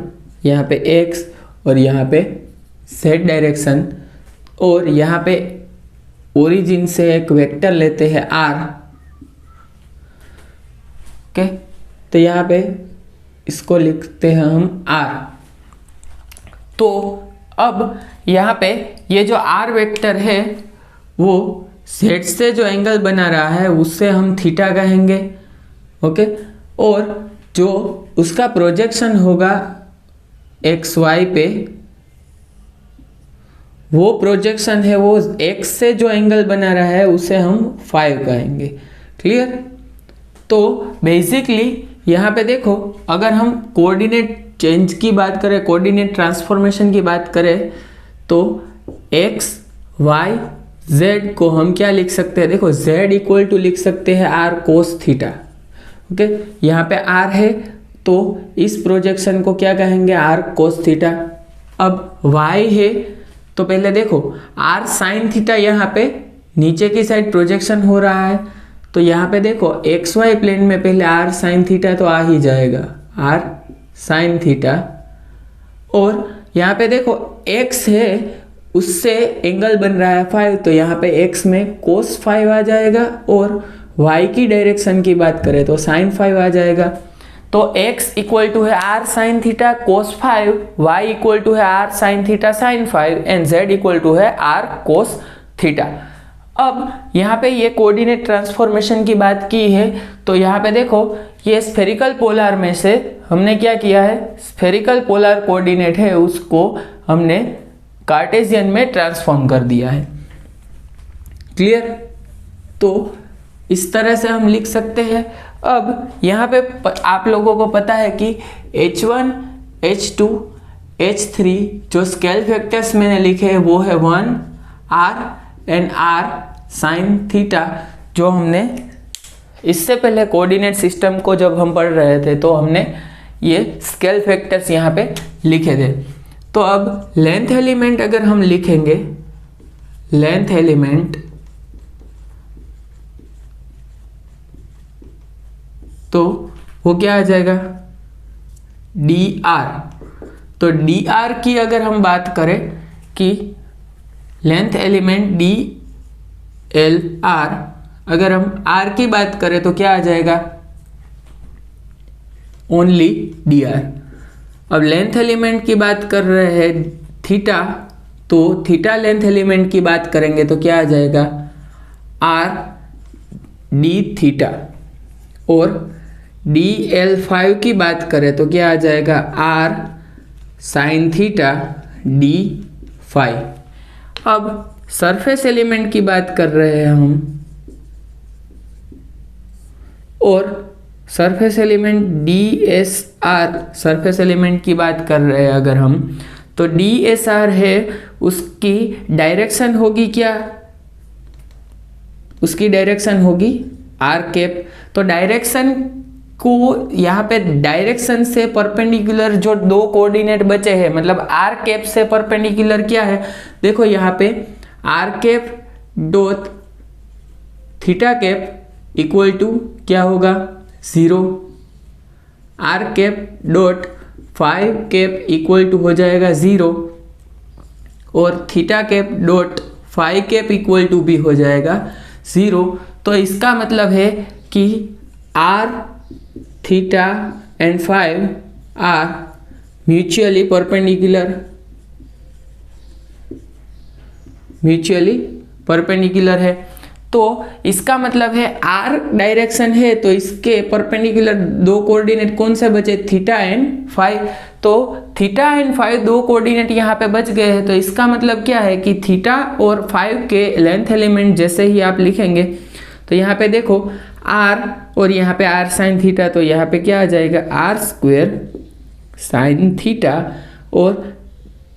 यहाँ पे x और यहाँ पे z डायरेक्शन, और यहाँ पे ओरिजिन से एक वेक्टर लेते हैं r। ओके, तो यहाँ पे इसको लिखते हैं हम r। तो अब यहाँ पे ये जो r वेक्टर है वो z से जो एंगल बना रहा है उससे हम थीटा कहेंगे, ओके। और जो उसका प्रोजेक्शन होगा एक्स वाई पे, वो प्रोजेक्शन है वो x से जो एंगल बना रहा है उसे हम 5 कहेंगे। क्लियर? तो बेसिकली यहाँ पे देखो, अगर हम कोऑर्डिनेट चेंज की बात करें, कोऑर्डिनेट ट्रांसफॉर्मेशन की बात करें, तो x y z को हम क्या लिख सकते हैं? देखो z इक्वल टू लिख सकते हैं r कोस थीटा, ओके। यहाँ पे r है तो इस प्रोजेक्शन को क्या कहेंगे? r cos theta. अब y है तो पहले देखो r साइन थीटा, यहाँ पे नीचे की साइड प्रोजेक्शन हो रहा है, तो यहाँ पे देखो एक्स वाई प्लेन में पहले r साइन थीटा तो आ ही जाएगा, r साइन थीटा। और यहाँ पे देखो x है, उससे एंगल बन रहा है 5, तो यहाँ पे x में कोस 5 आ जाएगा, और y की डायरेक्शन की बात करें तो साइन 5 आ जाएगा। तो x इक्वल टू है r sine theta cos 5, y equal to है r sine theta sine 5 and z equal to है r कोस थीटा। अब यहाँ पे ये कोऑर्डिनेट ट्रांसफॉर्मेशन की बात की है, तो यहाँ पे देखो ये स्फेरिकल पोलर में से हमने क्या किया है? स्फेरिकल पोलर कोऑर्डिनेट है उसको हमने कार्टेशियन में ट्रांसफॉर्म कर दिया है। क्लियर? तो इस तरह से हम लिख सकते हैं। अब यहाँ पे आप लोगों को पता है कि h1, h2, h3 जो स्केल फैक्टर्स मैंने लिखे हैं वो है 1 r and r sine theta. जो हमने इससे पहले कोऑर्डिनेट सिस्टम को जब हम पढ़ रहे थे तो हमने ये स्केल फैक्टर्स यहाँ पे लिखे थे। तो अब लेंथ एलिमेंट अगर हम लिखेंगे, लेंथ एलिमेंट, तो वो क्या आ जाएगा? dr। तो dr की अगर हम बात करें कि लेंथ एलिमेंट dlr, अगर हम r की बात करें तो क्या आ जाएगा? Only dr। अब लेंथ एलिमेंट की बात कर रहे हैं थीटा, तो थीटा लेंथ एलिमेंट की बात करेंगे तो क्या आ जाएगा? r d theta. और dl5 की बात करें तो क्या आ जाएगा? r sine theta d5। अब सरफेस एलिमेंट की बात कर रहे हैं हम, और surface element dsr, surface element की बात कर रहे हैं अगर हम, तो dsr है, उसकी डायरेक्शन होगी क्या? उसकी डायरेक्शन होगी r कैप। तो डायरेक्शन को यहाँ पे डायरेक्शन से परपेंडिकुलर जो दो कोऑर्डिनेट बचे हैं, मतलब r कैप से परपेंडिकुलर क्या है? देखो यहाँ पे r cap dot theta cap equal to क्या होगा? 0। r cap dot 5 cap equal to हो जाएगा 0, और theta cap dot 5 cap equal to भी हो जाएगा 0। तो इसका मतलब है कि r theta and 5 are mutually perpendicular है। तो इसका मतलब है r डायरेक्शन है तो इसके परपेंडिकुलर दो कोऑर्डिनेट कौन से बचे? Theta and 5। तो थीटा एंड 5 दो कोऑर्डिनेट यहाँ पे बच गए हैं, तो इसका मतलब क्या है कि थीटा और 5 के लेंथ एलिमेंट जैसे ही आप लिखेंगे तो यहाँ पे देखो r और यहाँ पे r साइन थीटा, तो यहाँ पे क्या आ जाएगा? r स्क्वेयर साइन थीटा और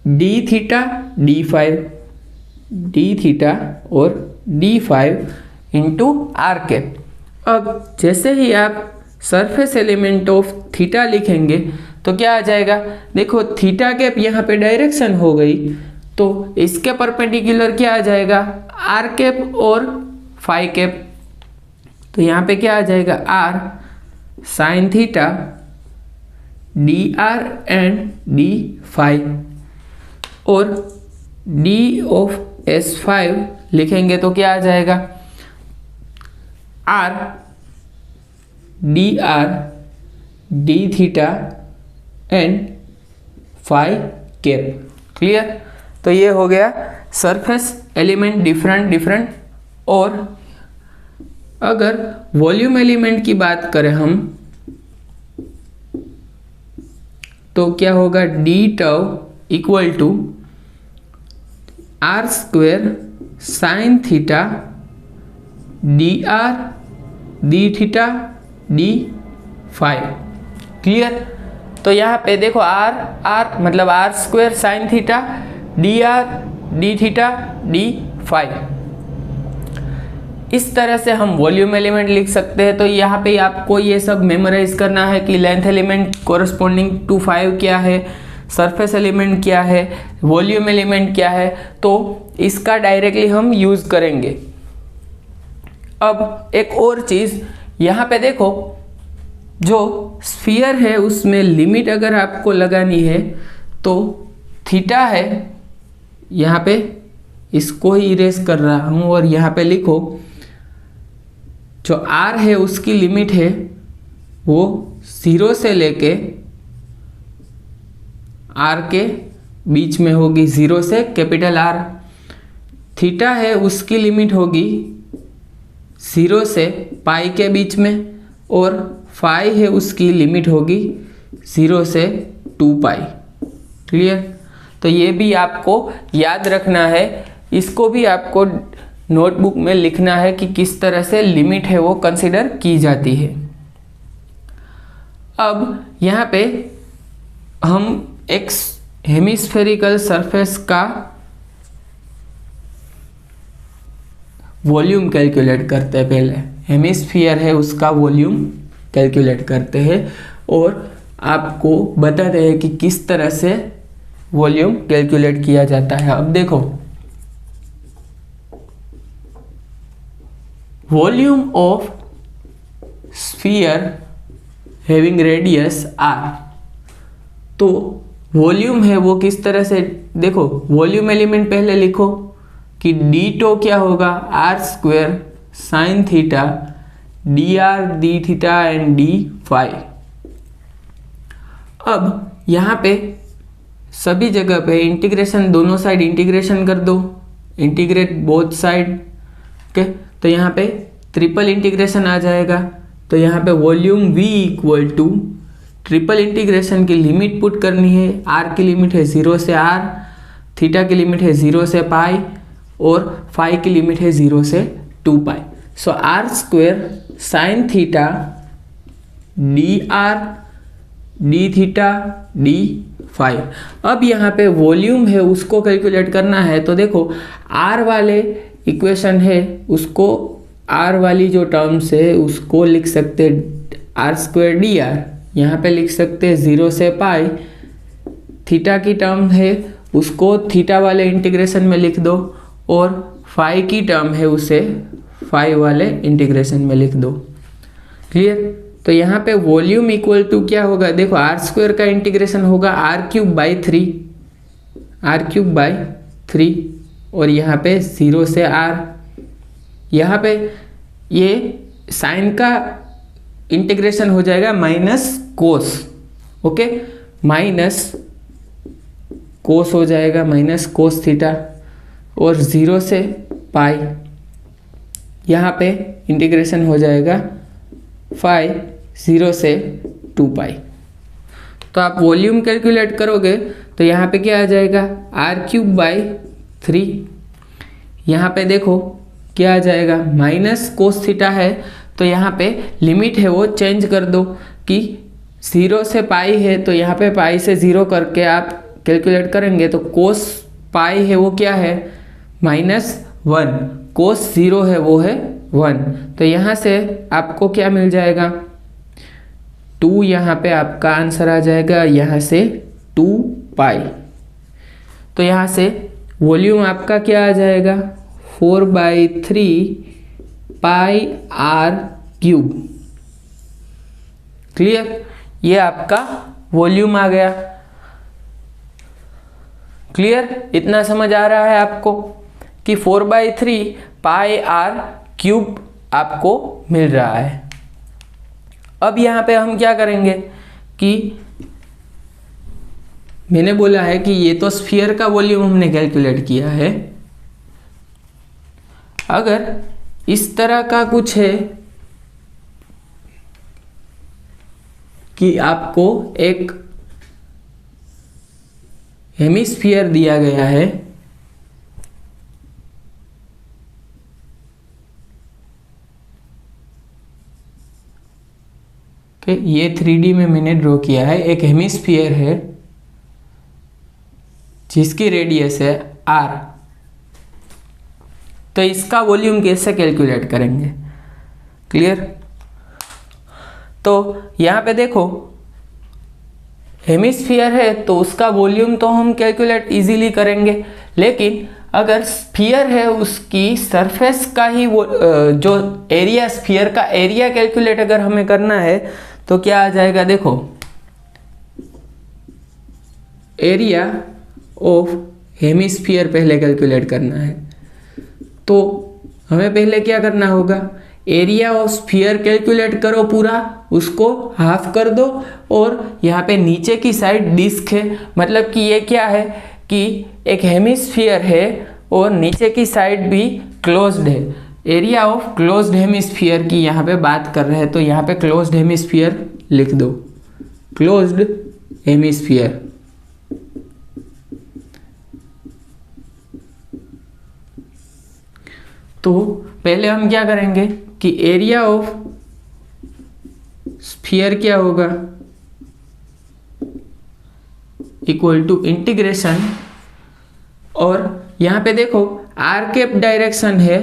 d theta d5, d theta और d5 इंटू r कैप। अब जैसे ही आप सरफेस एलिमेंट ऑफ थीटा लिखेंगे तो क्या आ जाएगा? देखो थीटा कैप यहाँ पे डायरेक्शन हो गई, तो इसके परपेंडिकुलर क्या आ जाएगा? r कैप और 5 कैप। तो यहाँ पे क्या आ जाएगा? r sine theta dr and d5, और d ऑफ s5 लिखेंगे तो क्या आ जाएगा? r dr d theta and 5 cap. Clear? तो ये हो गया सरफेस एलिमेंट डिफरेंट और अगर वॉल्यूम एलिमेंट की बात करें हम तो क्या होगा, d tau equal to r square sine theta D R D theta D phi. Clear. तो यहाँ पे देखो आर मतलब r square sine theta D R D theta D phi. इस तरह से हम वॉल्यूम एलिमेंट लिख सकते हैं। तो यहाँ पे आपको ये सब मेमोराइज करना है कि लेंथ एलिमेंट कोरस्पॉन्डिंग टू 5 क्या है, सरफेस एलिमेंट क्या है, वॉल्यूम एलिमेंट क्या है। तो इसका डायरेक्टली हम यूज करेंगे। अब एक और चीज यहाँ पे देखो, जो स्फीयर है उसमें लिमिट अगर आपको लगानी है तो थीटा है, यहाँ पे इसको ही इरेज कर रहा हूँ और यहाँ पे लिखो जो आर है उसकी लिमिट है वो 0 से लेके आर के बीच में होगी, 0 से कैपिटल आर। थीटा है उसकी लिमिट होगी 0 से पाई के बीच में, और फाई है उसकी लिमिट होगी 0 से 2 पाई। क्लियर। तो ये भी आपको याद रखना है, इसको भी आपको नोटबुक में लिखना है कि किस तरह से लिमिट है वो कंसिडर की जाती है। अब यहाँ पे हम एक हेमिस्फेरिकल सरफेस का वॉल्यूम कैलकुलेट करते हैं। पहले हेमिस्फीयर है उसका वॉल्यूम कैलकुलेट करते हैं और आपको बताते हैं कि किस तरह से वॉल्यूम कैलकुलेट किया जाता है। अब देखो, volume of sphere having radius r. तो वॉल्यूम है वो किस तरह से, देखो वॉल्यूम एलिमेंट पहले लिखो कि डी टो क्या होगा, r square sine theta D R D theta and d phi. अब यहाँ पे सभी जगह पे इंटीग्रेशन, दोनों साइड इंटीग्रेशन कर दो, इंटीग्रेट बोथ साइड। ओके, तो यहाँ पे ट्रिपल इंटीग्रेशन आ जाएगा। तो यहाँ पे volume v equal to triple integration की लिमिट पुट करनी है। r की लिमिट है 0 से r, थीटा की लिमिट है 0 से पाई और फाई की लिमिट है 0 से 2 pi. So R square sine theta D R D theta D phi. अब यहाँ पे वॉल्यूम है उसको कैलकुलेट करना है। तो देखो r वाले इक्वेशन है उसको, r वाली जो टर्म्स है उसको लिख सकते आर स्क्वेयर डी आर, यहाँ पे लिख सकते 0 से पाई। थीटा की टर्म है उसको थीटा वाले इंटीग्रेशन में लिख दो और फाई की टर्म है उसे फाई वाले इंटीग्रेशन में लिख दो। क्लियर। तो यहाँ पे वॉल्यूम इक्वल टू क्या होगा, देखो आर स्क्वेयर का इंटीग्रेशन होगा आर क्यूब बाई 3 और यहाँ पे 0 से r। यहाँ पे ये साइन का इंटीग्रेशन हो जाएगा minus cos. Okay, minus cos हो जाएगा, माइनस कोस थीटा और 0 से पाई। यहाँ पे इंटीग्रेशन हो जाएगा फाई 0 से 2 पाई। तो आप वॉल्यूम कैलकुलेट करोगे तो यहाँ पे क्या आ जाएगा, आर क्यूब बाई 3। यहाँ पे देखो क्या आ जाएगा, माइनस कोस थीटा है तो यहाँ पे लिमिट है वो चेंज कर दो कि 0 से पाई है तो यहाँ पे पाई से 0 करके आप कैलकुलेट करेंगे तो कोस पाई है वो क्या है -1, कोस 0 है वो है 1। तो यहाँ से आपको क्या मिल जाएगा 2, यहाँ पे आपका आंसर आ जाएगा, यहाँ से 2 पाई। तो यहाँ से वॉल्यूम आपका क्या आ जाएगा 4/3 पाई आर क्यूब। क्लियर, ये आपका वॉल्यूम आ गया। क्लियर, इतना समझ आ रहा है आपको कि 4/3 पाई आर क्यूब आपको मिल रहा है। अब यहाँ पे हम क्या करेंगे कि मैंने बोला है कि ये तो स्फीयर का वॉल्यूम हमने कैलकुलेट किया है। अगर इस तरह का कुछ है कि आपको एक हेमिस्फीयर दिया गया है, कि ये 3D में मैंने ड्रॉ किया है। एक हेमिस्फीयर है जिसकी रेडियस है r। तो इसका वॉल्यूम कैसे कैलकुलेट करेंगे? क्लियर? तो यहाँ पे देखो हेमिस्फीयर है तो उसका वॉल्यूम तो हम कैलकुलेट इजीली करेंगे, लेकिन अगर स्फीयर है उसकी सरफेस का ही वो जो एरिया, स्फीयर का एरिया कैलकुलेट अगर हमें करना है तो क्या आ जाएगा? देखो एरिया ऑफ हेमिस्फीयर पहले कैलकुलेट करना है, तो हमें पहले क्या करना होगा? एरिया ऑफ स्फीयर कैलकुलेट करो पूरा, उसको हाफ कर दो, और यहाँ पे नीचे की साइड डिस्क है, मतलब कि ये क्या है कि एक हेमिस्फीयर है और नीचे की साइड भी क्लोज्ड है। एरिया ऑफ क्लोज्ड हेमिस्फीयर की यहाँ पे बात कर रहे हैं, तो यहाँ पे क्लोज्ड हेमिस्फीयर लिख दो, क्लोज्ड हेमिस्फीयर। तो पहले हम क्या करेंगे कि एरिया ऑफ स्फीयर क्या होगा? इक्वल टू इंटीग्रेशन, और यहाँ पे देखो आर कैप डायरेक्शन है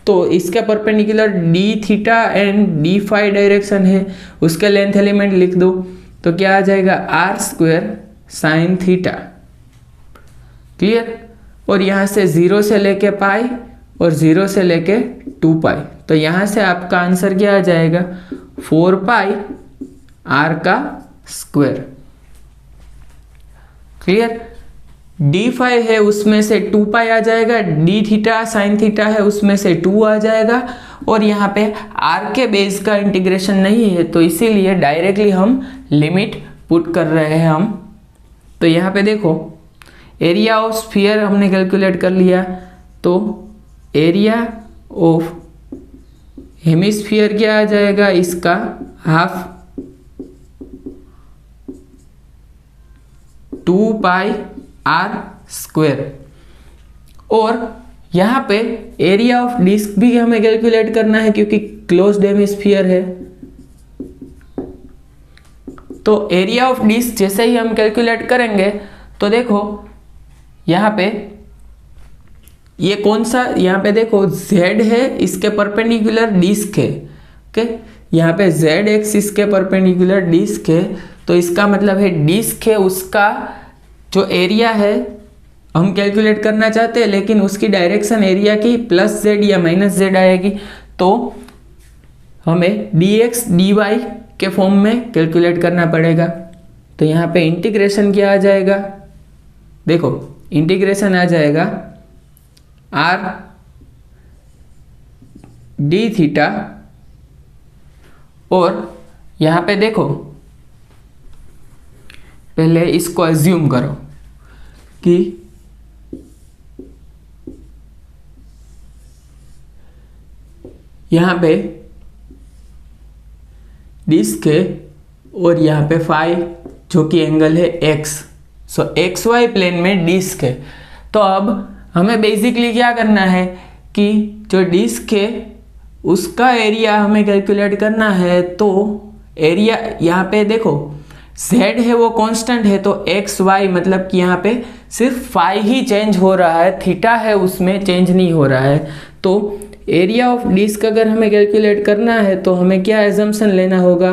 तो इसके perpendicular d theta and d phi direction है, उसके लेंथ एलिमेंट लिख दो, तो क्या आ जाएगा? R square sine theta. Clear? और यहाँ से 0 से लेके पाई और 0 से लेके 2 पाई, तो यहाँ से आपका आंसर क्या आ जाएगा? 4 पाई आर का स्क्वायर। क्लियर? डी फाई है उसमें से 2 पाई आ जाएगा, डी थीटा साइन थीटा है उसमें से 2 आ जाएगा, और यहाँ पे आर के बेस का इंटीग्रेशन नहीं है तो इसीलिए डायरेक्टली हम लिमिट पुट कर रहे हैं हम। तो यहाँ पे देखो एरिया ऑफ स्फीयर हमने कैलकुलेट कर लिया, तो एरिया ऑफ हेमिस्फीयर क्या आ जाएगा? इसका हाफ 2 पाई आर स्क्वायर। और यहाँ पे एरिया ऑफ डिस्क भी हमें कैलकुलेट करना है क्योंकि क्लोज्ड हेमिस्फीयर है। तो एरिया ऑफ डिस्क जैसे ही हम कैलकुलेट करेंगे तो देखो यहाँ पे ये कौन सा, यहाँ पे देखो z है, इसके परपेंडिकुलर डिस्क है। ओके, यहाँ पे z एक्सिस के परपेंडिकुलर डिस्क है, तो इसका मतलब है डिस्क है उसका जो एरिया है हम कैलकुलेट करना चाहते हैं, लेकिन उसकी डायरेक्शन एरिया की प्लस z या माइनस z आएगी, तो हमें dx dy के फॉर्म में कैलकुलेट करना पड़ेगा। तो यहाँ पे इंटीग्रेशन क्या आ जाएगा? देखो इंटीग्रेशन आ जाएगा r d थीटा, और यहाँ पे देखो पहले इसको अज्यूम करो कि यहाँ पे डिस्क है और यहाँ पे फाई जो कि एंगल है x, सो एक्स वाई प्लेन में डिस्क है। तो अब हमें बेसिकली क्या करना है कि जो डिस्क है उसका एरिया हमें कैलकुलेट करना है। तो एरिया यहाँ पे देखो z है वो कांस्टेंट है, तो एक्स वाई मतलब कि यहाँ पे सिर्फ फाई ही चेंज हो रहा है, थीटा है उसमें चेंज नहीं हो रहा है। तो एरिया ऑफ डिस्क अगर हमें कैलकुलेट करना है तो हमें क्या एजम्पशन लेना होगा?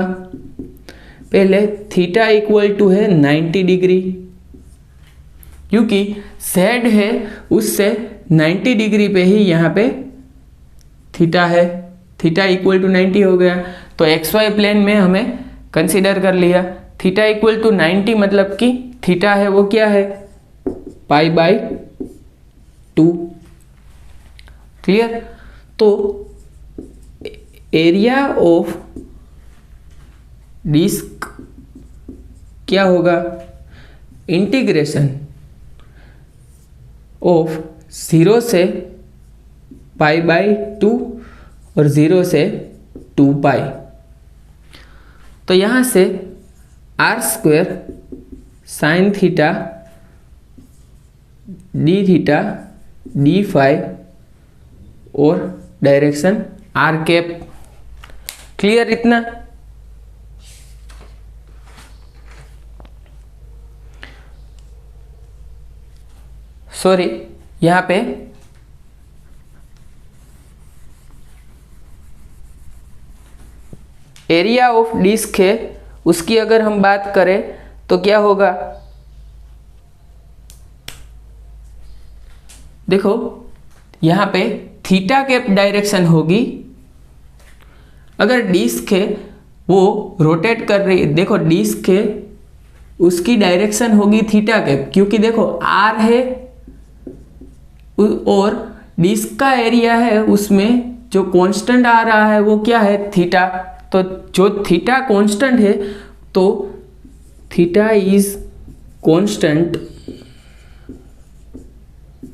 पहले थीटा इक्वल टू है 90 डिग्री, क्योंकि z है उससे 90 डिग्री पे ही यहाँ पे थीटा है, थीटा इक्वल टू 90 हो गया। तो एक्स वाई प्लेन में हमें कंसीडर कर लिया, थीटा इक्वल टू 90 मतलब कि थीटा है वो क्या है? Pi by 2। क्लियर? तो एरिया ऑफ डिस्क क्या होगा? इंटीग्रेशन ऑफ 0 से पाई बाई 2 और 0 से 2 पाई। तो यहाँ से r square sine theta d theta D phi और डायरेक्शन आर कैप। क्लियर इतना? सॉरी, यहाँ पे एरिया ऑफ डिस्क है, उसकी अगर हम बात करें तो क्या होगा, देखो यहाँ पे थीटा कैप डायरेक्शन होगी। अगर डिस्क है वो रोटेट कर रही है, देखो डिस्क है उसकी डायरेक्शन होगी थीटा कैप, क्योंकि देखो आर है और डिस्क का एरिया है, उसमें जो कांस्टेंट आ रहा है वो क्या है, थीटा। तो जो थीटा कांस्टेंट है तो theta is constant,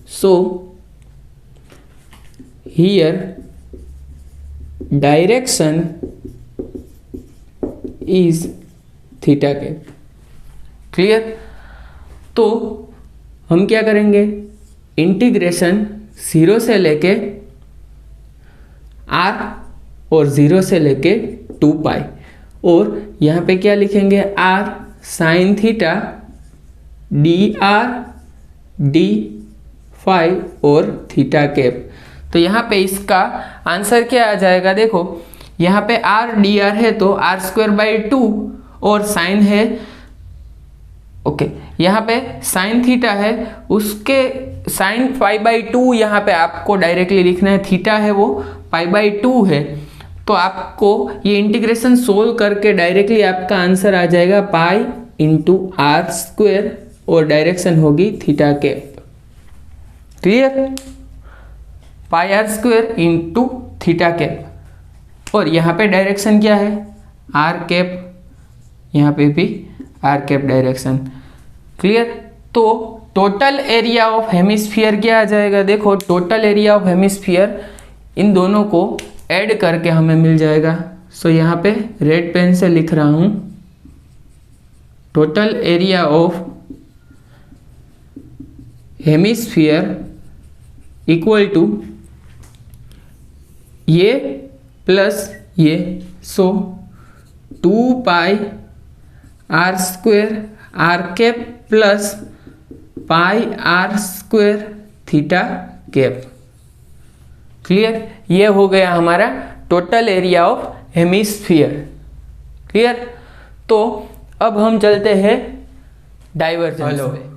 so here direction is theta cap. Clear? तो हम क्या करेंगे, इंटीग्रेशन 0 से लेके r और 0 से लेके 2 पाई, और यहाँ पे क्या लिखेंगे, r sine theta D R d phi और थीटा कैप। तो यहाँ पे इसका आंसर क्या आ जाएगा, देखो यहाँ पे r डी आर है तो r स्क्वायर बाई 2 और साइन है, ओके यहाँ पे साइन थीटा है, उसके साइन पाई बाई 2 यहाँ पे आपको डायरेक्टली लिखना है, थीटा है वो पाई बाई 2 है। तो आपको ये इंटीग्रेशन सोल्व करके डायरेक्टली आपका आंसर आ जाएगा पाई इंटू आर स्क्वायर और डायरेक्शन होगी theta cap. Clear? Pi are square into theta cap, और यहाँ पे डायरेक्शन क्या है, आर कैप, यहाँ पे भी आर कैप डायरेक्शन। क्लियर? तो टोटल एरिया ऑफ हेमिस्फीयर क्या आ जाएगा, देखो टोटल एरिया ऑफ हेमिस्फीयर इन दोनों को ऐड करके हमें मिल जाएगा। सो यहाँ पे रेड पेन से लिख रहा हूँ, total area of hemisphere equal to ये प्लस ये, so 2 pi are square R cap plus pi are square theta cap. Clear? ये हो गया हमारा total area of hemisphere. Clear? तो अब हम चलते हैं डाइवर्जेंस पे।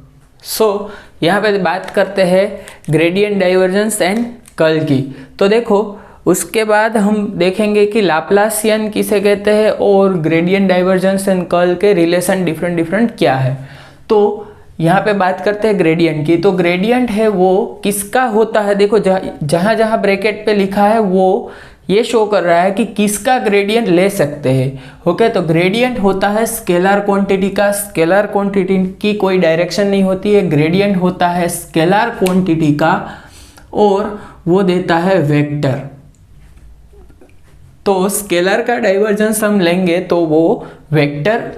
सो यहाँ पे बात करते हैं ग्रेडियंट डाइवर्जेंस एंड कर्ल की। तो देखो उसके बाद हम देखेंगे कि लाप्लासियन किसे कहते हैं और ग्रेडियंट डाइवर्जेंस एंड कर्ल के रिलेशन डिफरेंट क्या है। तो यहाँ पे बात करते हैं ग्रेडियंट की। तो ग्रेडियंट है वो किसका होता है, देखो जहाँ जहाँ ब्रैकेट पे लिखा है वो ये शो कर रहा है कि किसका ग्रेडियंट ले सकते हैं। ओके, तो ग्रेडियंट होता है स्केलर क्वांटिटी का। स्केलर क्वांटिटी की कोई डायरेक्शन नहीं होती है, ग्रेडियंट होता है स्केलर क्वांटिटी का और वो देता है वेक्टर। तो स्केलर का डाइवर्जेंस हम लेंगे तो वो वेक्टर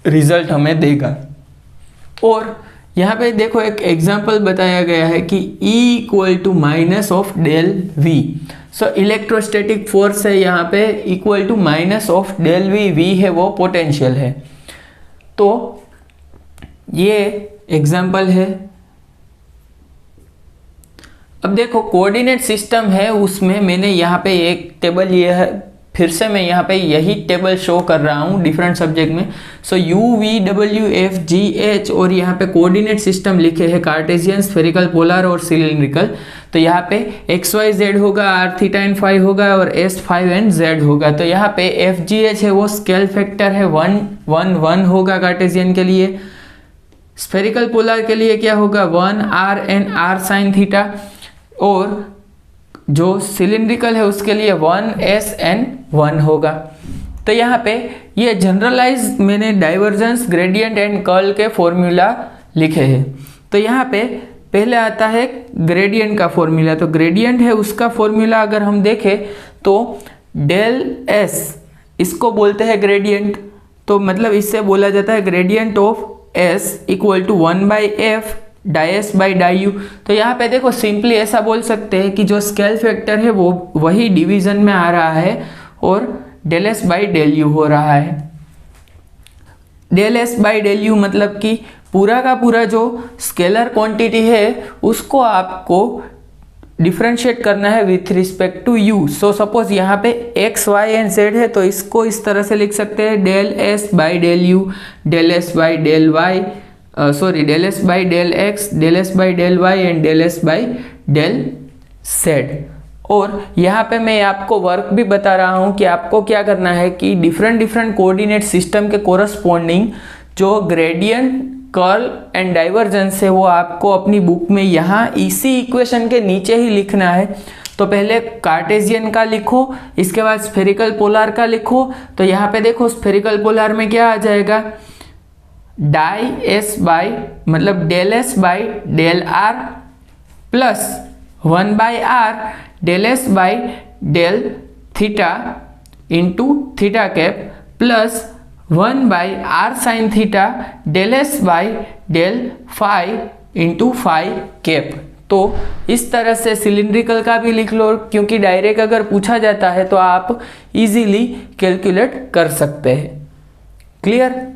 रिजल्ट हमें देगा। और यहाँ पे देखो एक एग्जांपल बताया गया है कि E equal to minus of del V। So electrostatic force है यहाँ पे equal to minus of del V, V है वो पोटेंशियल है। तो ये एग्जांपल है। अब देखो कोऑर्डिनेट सिस्टम है, उसमें मैंने यहाँ पे एक टेबल ये है, फिर से मैं यहाँ पे यही टेबल शो कर रहा हूँ डिफरेंट सब्जेक्ट में। सो U V W F G H और यहाँ पे कोऑर्डिनेट सिस्टम लिखे हैं कार्टेशियन, स्फेरिकल, पोलर और सिलिंड्रिकल। तो यहाँ पे x y z होगा, r थीटा एंड फाई होगा और s फाइव एंड z होगा। तो यहाँ पे F G H है वो स्केल फैक्टर है 1 1 1 होगा कार्टेशियन के लिए। स्फेरिकल पोलर के लिए क्या होगा 1 r and r sine theta, और जो सिलिंड्रिकल है उसके लिए 1 s एन 1 होगा। तो यहाँ पे ये जनरलाइज मैंने डाइवर्जेंस, ग्रेडियंट एंड कर्ल के फॉर्मूला लिखे हैं। तो यहाँ पे पहले आता है ग्रेडियंट का फॉर्मूला। तो ग्रेडियंट है उसका फॉर्मूला अगर हम देखें तो डेल एस, इसको बोलते हैं ग्रेडियंट। तो मतलब इससे बोला जाता है gradient of s equal to 1/f d s by d u. तो यहाँ पे देखो सिंपली ऐसा बोल सकते हैं कि जो स्केल फैक्टर है वो वही डिवीजन में आ रहा है और del S by del u हो रहा है। Del S by del u मतलब कि पूरा का पूरा जो स्केलर क्वांटिटी है उसको आपको डिफरेंशिएट करना है with respect to u. So suppose यहाँ पे एक्स वाई एंड जेड है तो इसको इस तरह से लिख सकते हैं del S by del u, del S by del y, del S by del x, del S by del y and del S by del z. और यहाँ पे मैं आपको वर्क भी बता रहा हूँ कि आपको क्या करना है कि डिफरेंट कोऑर्डिनेट सिस्टम के कोरस्पॉन्डिंग जो ग्रेडियंट, कर्ल एंड डाइवर्जेंस है वो आपको अपनी बुक में यहाँ इसी इक्वेशन के नीचे ही लिखना है। तो पहले कार्टेशियन का लिखो, इसके बाद स्फेरिकल पोलर का लिखो। तो यहाँ पे देखो स्फेरिकल पोलर में क्या आ जाएगा, डाई एस बाई मतलब del S by del r plus 1/r del S by del theta into theta cap plus 1/r sine theta del S by del phi into phi cap. तो इस तरह से cylindrical का भी लिख लो, क्योंकि direct अगर पूछा जाता है तो आप इजीली कैलकुलेट कर सकते हैं। क्लियर।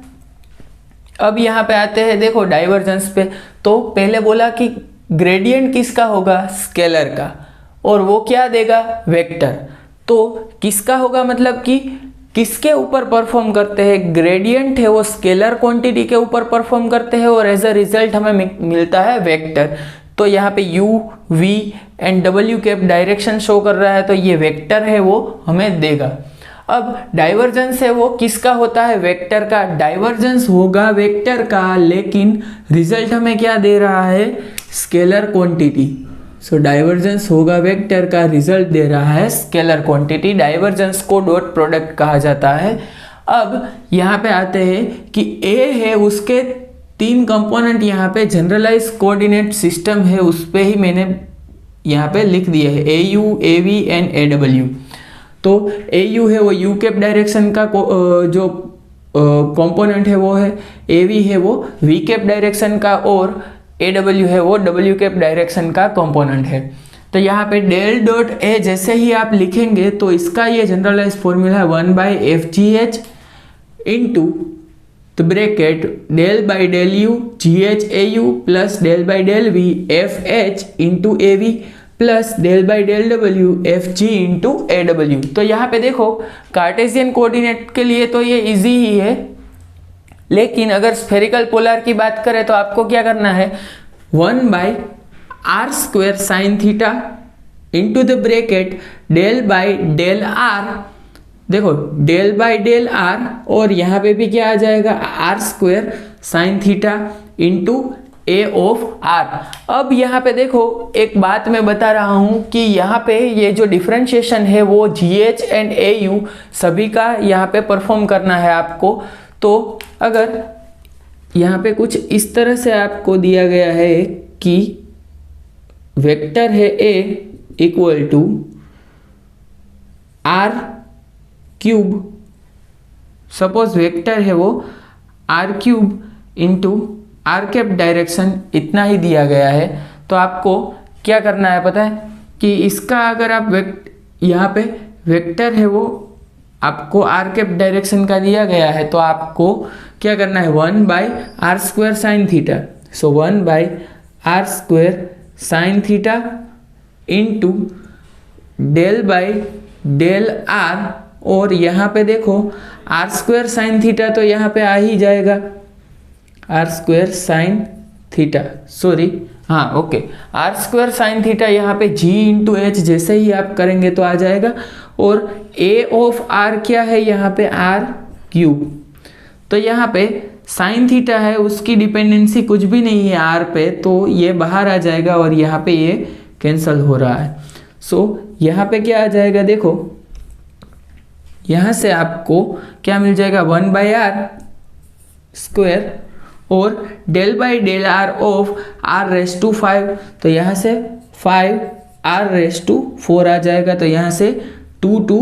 अब यहाँ पे आते हैं देखो डाइवर्जेंस पे। तो पहले बोला कि ग्रेडियंट किसका होगा, स्केलर का, और वो क्या देगा, वेक्टर। तो किसका होगा मतलब कि किसके ऊपर परफॉर्म करते हैं, ग्रेडियंट है वो स्केलर क्वांटिटी के ऊपर परफॉर्म करते हैं और एज अ रिजल्ट हमें मिलता है वेक्टर। तो यहाँ पे u, v and w cap direction show कर रहा है तो ये वेक्टर है वो हमें देगा। अब डाइवर्जेंस है वो किसका होता है, वेक्टर का। डाइवर्जेंस होगा वेक्टर का, लेकिन रिजल्ट हमें क्या दे रहा है, स्केलर क्वांटिटी। सो डाइवर्जेंस होगा वेक्टर का, रिजल्ट दे रहा है scalar quantity. Divergence co dot product कहा जाता है। अब यहाँ पे आते हैं कि ए है उसके 3 कंपोनेंट यहाँ पे जनरलाइज कोऑर्डिनेट सिस्टम है उस पे ही मैंने यहाँ पे लिख दिया है, A U, A V and A W. तो ए यू है वो यू कैप डायरेक्शन का जो कंपोनेंट है वो है, ए वी है वो वी कैप डायरेक्शन का और ए डब्ल्यू है वो डब्ल्यू कैप डायरेक्शन का कंपोनेंट है। तो यहाँ पे डेल डॉट ए जैसे ही आप लिखेंगे तो इसका ये जनरलाइज फॉर्मूला है 1/fgh into the bracket del by del u gh au plus del by del v fh into a v plus del by del डब्ल्यू fg इंटू ए डब्ल्यू। तो यहाँ पे देखो कार्टेशियन कोऑर्डिनेट के लिए तो ये इजी ही है, लेकिन अगर स्फेरिकल पोलर की बात करें तो आपको क्या करना है, 1/r² sine theta into the bracket del by del r. देखो डेल बाई डेल आर और यहाँ पे भी क्या आ जाएगा, r² sine theta into a of r. अब यहाँ पे देखो एक बात मैं बता रहा हूँ कि यहाँ पे ये जो डिफरेंशिएशन है वो GH एंड AU सभी का यहाँ पे परफॉर्म करना है आपको। तो अगर यहाँ पे कुछ इस तरह से आपको दिया गया है कि वेक्टर है A equal to r³, suppose vector है वो r³ into are cap direction इतना ही दिया गया है, तो आपको क्या करना है पता है कि इसका अगर आप यहाँ पे वेक्टर है वो आपको आर कैप डायरेक्शन का दिया गया है तो आपको क्या करना है, 1/r² sine theta. So 1/r² sine theta into del by del r, और यहाँ पे देखो r² साइन थीटा तो यहाँ पे आ ही जाएगा, r² sine theta, okay, r² sine theta यहाँ पे g इंटू एच जैसे ही आप करेंगे तो आ जाएगा। और a ऑफ r क्या है यहाँ पे, r³। तो यहाँ पे साइन थीटा है उसकी डिपेंडेंसी कुछ भी नहीं है r पे, तो ये बाहर आ जाएगा और यहाँ पे ये कैंसल हो रहा है। सो यहाँ पे क्या आ जाएगा, देखो यहाँ से आपको क्या मिल जाएगा, 1/r² और del by del r of r raise to 5, तो यहाँ से 5 आर रेस टू 4 आ जाएगा, तो यहाँ से 2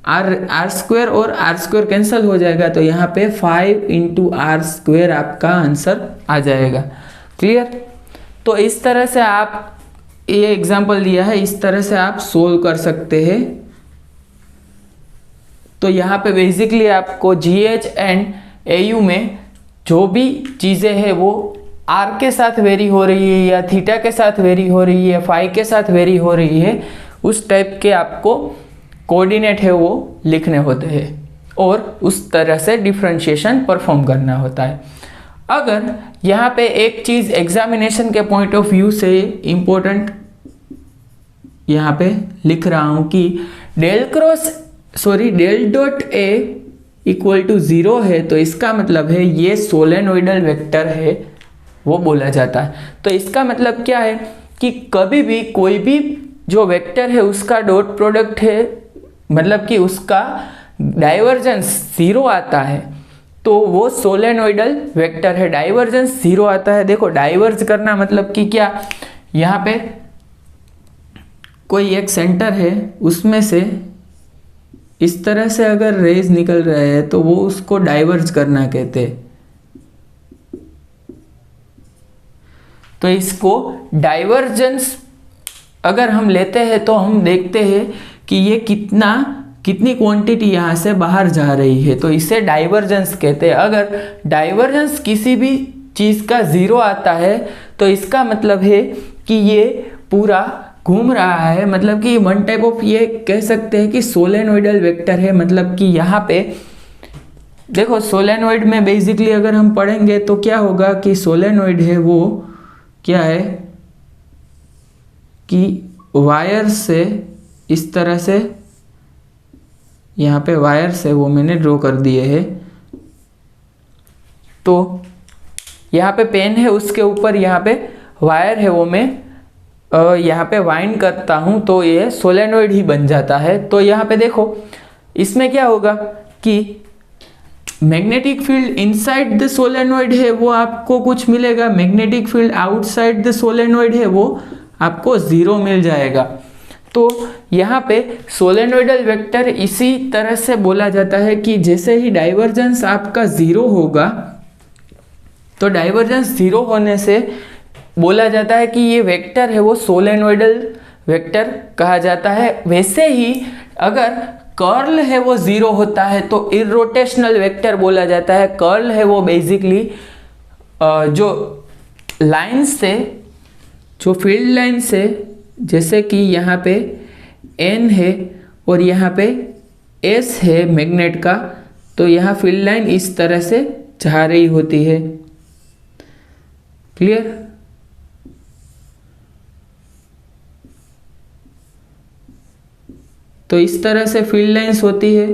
आर स्क्वायर और आर स्क्वायर कैंसिल हो जाएगा, तो यहाँ पे 5 इंटू आर स्क्वायर आपका आंसर आ जाएगा। क्लियर? तो इस तरह से आप, ये एग्जाम्पल दिया है, इस तरह से आप सोल्व कर सकते हैं। तो यहाँ पे बेसिकली आपको GH एंड AU में जो भी चीज़ें हैं वो आर के साथ वेरी हो रही है या थीटा के साथ वेरी हो रही है, फाई के साथ वेरी हो रही है, उस टाइप के आपको कोऑर्डिनेट है वो लिखने होते हैं और उस तरह से डिफरेंशिएशन परफॉर्म करना होता है। अगर यहाँ पे एक चीज़ एग्जामिनेशन के पॉइंट ऑफ व्यू से इम्पोर्टेंट यहाँ पे लिख रहा हूँ कि del dot a equal to 0 है, तो इसका मतलब है ये सोलेनोइडल वेक्टर है वो बोला जाता है। तो इसका मतलब क्या है कि कभी भी कोई भी जो वेक्टर है उसका डॉट प्रोडक्ट है, मतलब कि उसका डाइवर्जेंस 0 आता है, तो वो सोलेनोइडल वेक्टर है। डाइवर्जेंस 0 आता है, देखो डाइवर्ज करना मतलब कि क्या, यहाँ पे कोई एक सेंटर है, उसमें से इस तरह से अगर रेज निकल रहे हैं तो वो उसको डाइवर्ज करना कहते हैं। तो इसको डाइवर्जेंस अगर हम लेते हैं तो हम देखते हैं कि ये कितनी क्वांटिटी यहाँ से बाहर जा रही है, तो इसे डाइवर्जेंस कहते हैं। अगर डाइवर्जेंस किसी भी चीज़ का 0 आता है तो इसका मतलब है कि ये पूरा घूम रहा है, मतलब कि वन टाइप ऑफ, ये कह सकते हैं कि सोलेनोइडल वेक्टर है। मतलब कि यहाँ पे देखो सोलेनोइड में बेसिकली अगर हम पढ़ेंगे तो क्या होगा कि सोलेनोइड है वो क्या है कि वायर से इस तरह से, यहाँ पे वायर से वो मैंने ड्रॉ कर दिए हैं, तो यहाँ पे पेन है, उसके ऊपर यहाँ पे वायर है, वो मैं यहाँ पे वाइंड करता हूँ तो ये सोलेनोइड ही बन जाता है। तो यहाँ पे देखो इसमें क्या होगा कि magnetic field inside the solenoid है वो आपको कुछ मिलेगा, magnetic field outside the solenoid है वो आपको 0 मिल जाएगा। तो यहाँ पे सोलेनोइडल वेक्टर इसी तरह से बोला जाता है कि जैसे ही डाइवर्जेंस आपका 0 होगा, तो डाइवर्जेंस 0 होने से बोला जाता है कि ये वेक्टर है वो सोलेनोइडल वेक्टर कहा जाता है। वैसे ही अगर कर्ल है वो 0 होता है तो इरोटेशनल वेक्टर बोला जाता है। कर्ल है वो बेसिकली जो लाइन से, जो फील्ड लाइन से, जैसे कि यहाँ पे N है और यहाँ पे S है मैग्नेट का, तो यहाँ फील्ड लाइन इस तरह से जा रही होती है। क्लियर? तो इस तरह से फील्ड लाइंस होती है।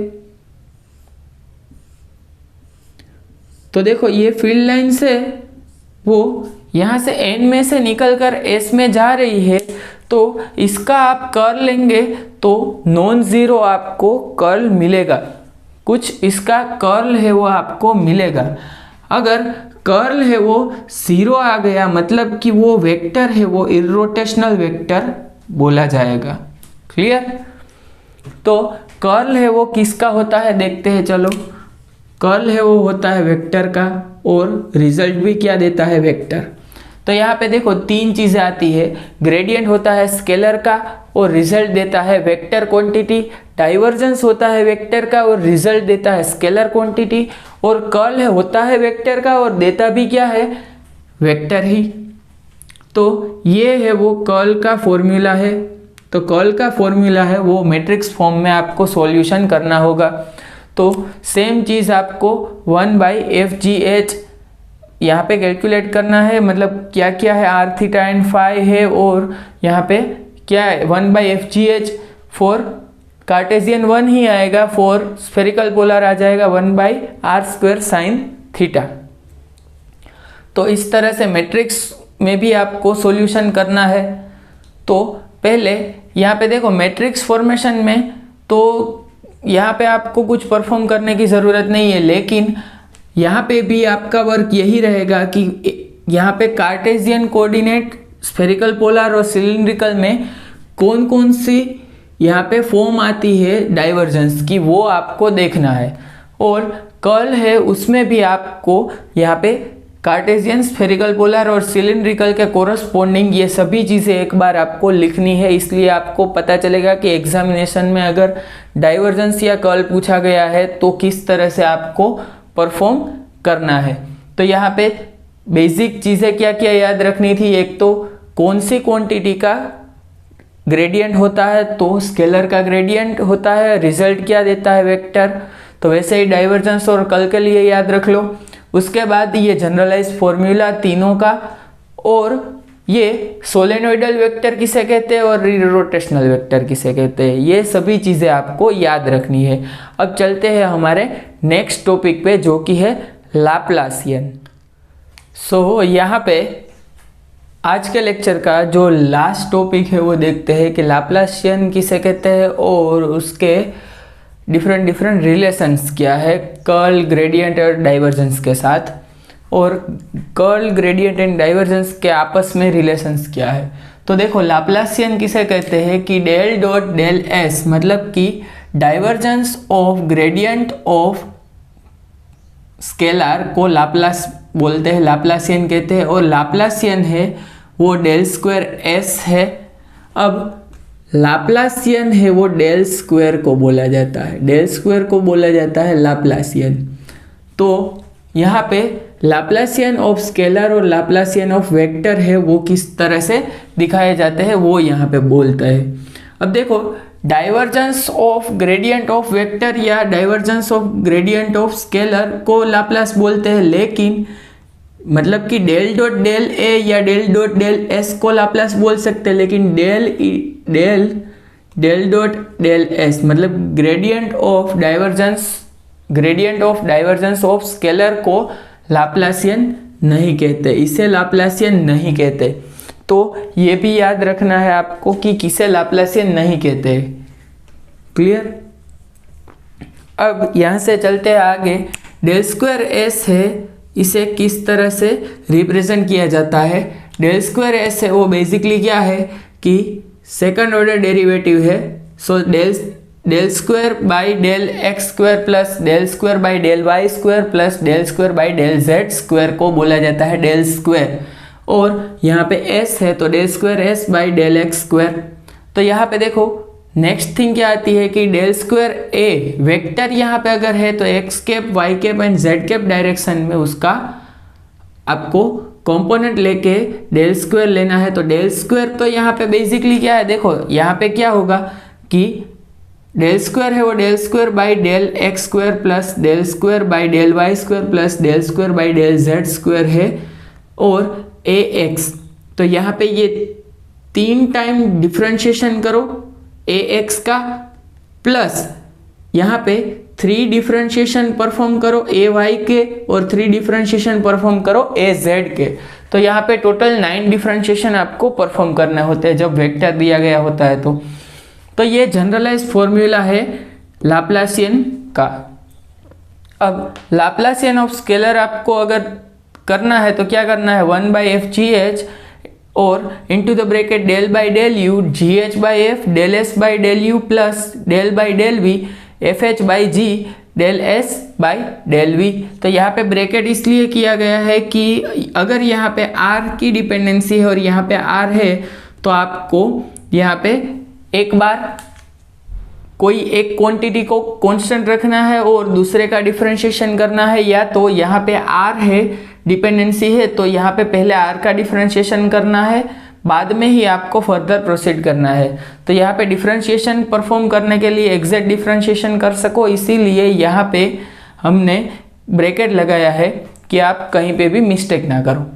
तो देखो ये फील्ड लाइन से वो यहाँ से N में से निकलकर S में जा रही है, तो इसका आप कर्ल लेंगे तो नॉन ज़ीरो आपको कर्ल मिलेगा, कुछ इसका कर्ल है वो आपको मिलेगा। अगर कर्ल है वो 0 आ गया मतलब कि वो वेक्टर है वो इरोटेशनल वेक्टर बोला जाएगा। क्लियर? तो कर्ल है वो किसका होता है देखते हैं, चलो। कर्ल है वो होता है वेक्टर का और रिजल्ट भी क्या देता है, वेक्टर। तो यहाँ पे देखो 3 चीज़ें आती है, ग्रेडियंट होता है स्केलर का और रिजल्ट देता है वेक्टर क्वांटिटी, डाइवर्जेंस होता है वेक्टर का और रिजल्ट देता है स्केलर क्वांटिटी, और कर्ल है होता है वेक्टर का और देता भी क्या है, वेक्टर ही। तो ये है वो कर्ल का फॉर्मूला है। तो कर्ल का फॉर्मूला है वो मैट्रिक्स फॉर्म में आपको सॉल्यूशन करना होगा। तो सेम चीज़ आपको 1/FGH यहाँ पे कैलकुलेट करना है, मतलब क्या क्या है, आर थीटा एंड फाई है, और यहाँ पे क्या है 1/FGH फॉर कार्टेशियन 1 ही आएगा, फॉर स्फेरिकल पोलर आ जाएगा 1/r² sin थीटा। तो इस तरह से मैट्रिक्स में भी आपको सॉल्यूशन करना है। तो पहले यहाँ पे देखो मैट्रिक्स फॉर्मेशन में तो यहाँ पे आपको कुछ परफॉर्म करने की ज़रूरत नहीं है, लेकिन यहाँ पे भी आपका वर्क यही रहेगा कि यहाँ पे कार्टेशियन कोऑर्डिनेट, स्फेरिकल पोलर और सिलिंड्रिकल में कौन कौन सी यहाँ पे फॉर्म आती है डाइवर्जेंस की, वो आपको देखना है। और कर्ल है उसमें भी आपको यहाँ पे कार्टेशियन, स्फेरिकल पोलर और सिलिंड्रिकल के कोरस्पोंडिंग ये सभी चीज़ें एक बार आपको लिखनी है। इसलिए आपको पता चलेगा कि एग्जामिनेशन में अगर डाइवर्जेंस या कर्ल पूछा गया है तो किस तरह से आपको परफॉर्म करना है। तो यहाँ पे बेसिक चीज़ें क्या क्या याद रखनी थी, एक तो कौन सी क्वांटिटी का ग्रेडियंट होता है, तो स्केलर का ग्रेडियंट होता है, रिजल्ट क्या देता है वेक्टर, तो वैसे ही डाइवर्जेंस और कर्ल के लिए याद रख लो। उसके बाद ये जनरलाइज फॉर्मूला तीनों का, और ये सोलेनोइडल वेक्टर किसे कहते हैं और रोटेशनल वेक्टर किसे कहते हैं, ये सभी चीज़ें आपको याद रखनी है। अब चलते हैं हमारे नेक्स्ट टॉपिक पे जो कि है लाप्लासियन। सो यहाँ पे आज के लेक्चर का जो लास्ट टॉपिक है वो देखते हैं कि लाप्लासियन किसे कहते हैं और उसके डिफरेंट रिलेशंस क्या है कर्ल, ग्रेडियंट और डाइवर्जेंस के साथ, और कर्ल, ग्रेडियंट एंड डाइवर्जेंस के आपस में रिलेशंस क्या है। तो देखो लाप्लासियन किसे कहते हैं कि डेल डॉट डेल एस, मतलब कि divergence of gradient of scalar को लाप्लास बोलते हैं, लाप्लासियन कहते हैं। और लाप्लासियन है वो डेल स्क्वायर एस है। अब लाप्लासियन है वो डेल स्क्वायर को बोला जाता है, डेल स्क्वायर को बोला जाता है लाप्लासियन। तो यहाँ पे लाप्लासियन ऑफ स्केलर और लाप्लासियन ऑफ वेक्टर है वो किस तरह से दिखाए जाते हैं वो यहाँ पे बोलता है। अब देखो divergence of gradient of vector या divergence of gradient of scalar को लाप्लास बोलते हैं, लेकिन मतलब कि डेल डॉट डेल ए या डेल डॉट डेल एस को लाप्लास बोल सकते हैं, लेकिन डेल डॉट डेल एस मतलब gradient of divergence of scalar को लाप्लासियन नहीं कहते, इसे लाप्लासियन नहीं कहते। तो ये भी याद रखना है आपको कि किसे लाप्लासियन नहीं कहते। क्लियर? अब यहाँ से चलते हैं आगे। डेल स्क्वायर एस है, इसे किस तरह से रिप्रेजेंट किया जाता है। डेल स्क्वायर एस है वो बेसिकली क्या है कि सेकंड ऑर्डर डेरिवेटिव है। So del square by del x square plus del square by del y square plus del square by del z square को बोला जाता है डेल स्क्वायर। और यहाँ पे एस है तो del square s by del x square. तो यहाँ पे देखो नेक्स्ट थिंग क्या आती है कि डेल स्क्वायर ए वेक्टर यहाँ पे अगर है तो x cap, Y cap and z cap direction में उसका आपको कंपोनेंट लेके डेल स्क्वायर लेना है। तो डेल स्क्वायर तो यहाँ पे बेसिकली क्या है, देखो यहाँ पे क्या होगा कि डेल स्क्वायर है वो del square by del x square plus del square by del y square plus del square by del z square है और ए एक्स। तो यहाँ पे ये 3 टाइम डिफ्रेंशिएशन करो ए एक्स का, प्लस यहाँ पे 3 डिफ्रेंशिएशन परफॉर्म करो ए वाई के और 3 डिफ्रेंशिएशन परफॉर्म करो ए जेड के। तो यहाँ पे टोटल 9 डिफ्रेंशिएशन आपको परफॉर्म करने होते हैं जब वेक्टर दिया गया होता है। तो ये जनरलाइज फॉर्मूला है लाप्लासियन का। अब लाप्लासियन ऑफ स्केलर आपको अगर करना है तो क्या करना है, 1 बाई एफ जी एच और into the bracket del by del u g h by f del S by del u plus del by del V F H by ji del S by del v. तो यहाँ पे bracket इसलिए किया गया है कि अगर यहाँ पे आर की डिपेंडेंसी है और यहाँ पे आर है तो आपको यहाँ पे एक बार कोई एक क्वांटिटी को कांस्टेंट रखना है और दूसरे का डिफरेंशिएशन करना है, या तो यहाँ पे आर है डिपेंडेंसी है तो यहाँ पे पहले आर का डिफरेंशिएशन करना है, बाद में ही आपको फर्दर प्रोसीड करना है। तो यहाँ पे डिफरेंशिएशन परफॉर्म करने के लिए एग्जैक्ट डिफरेंशिएशन कर सको, इसीलिए यहाँ पे हमने ब्रैकेट लगाया है कि आप कहीं पे भी मिस्टेक ना करो।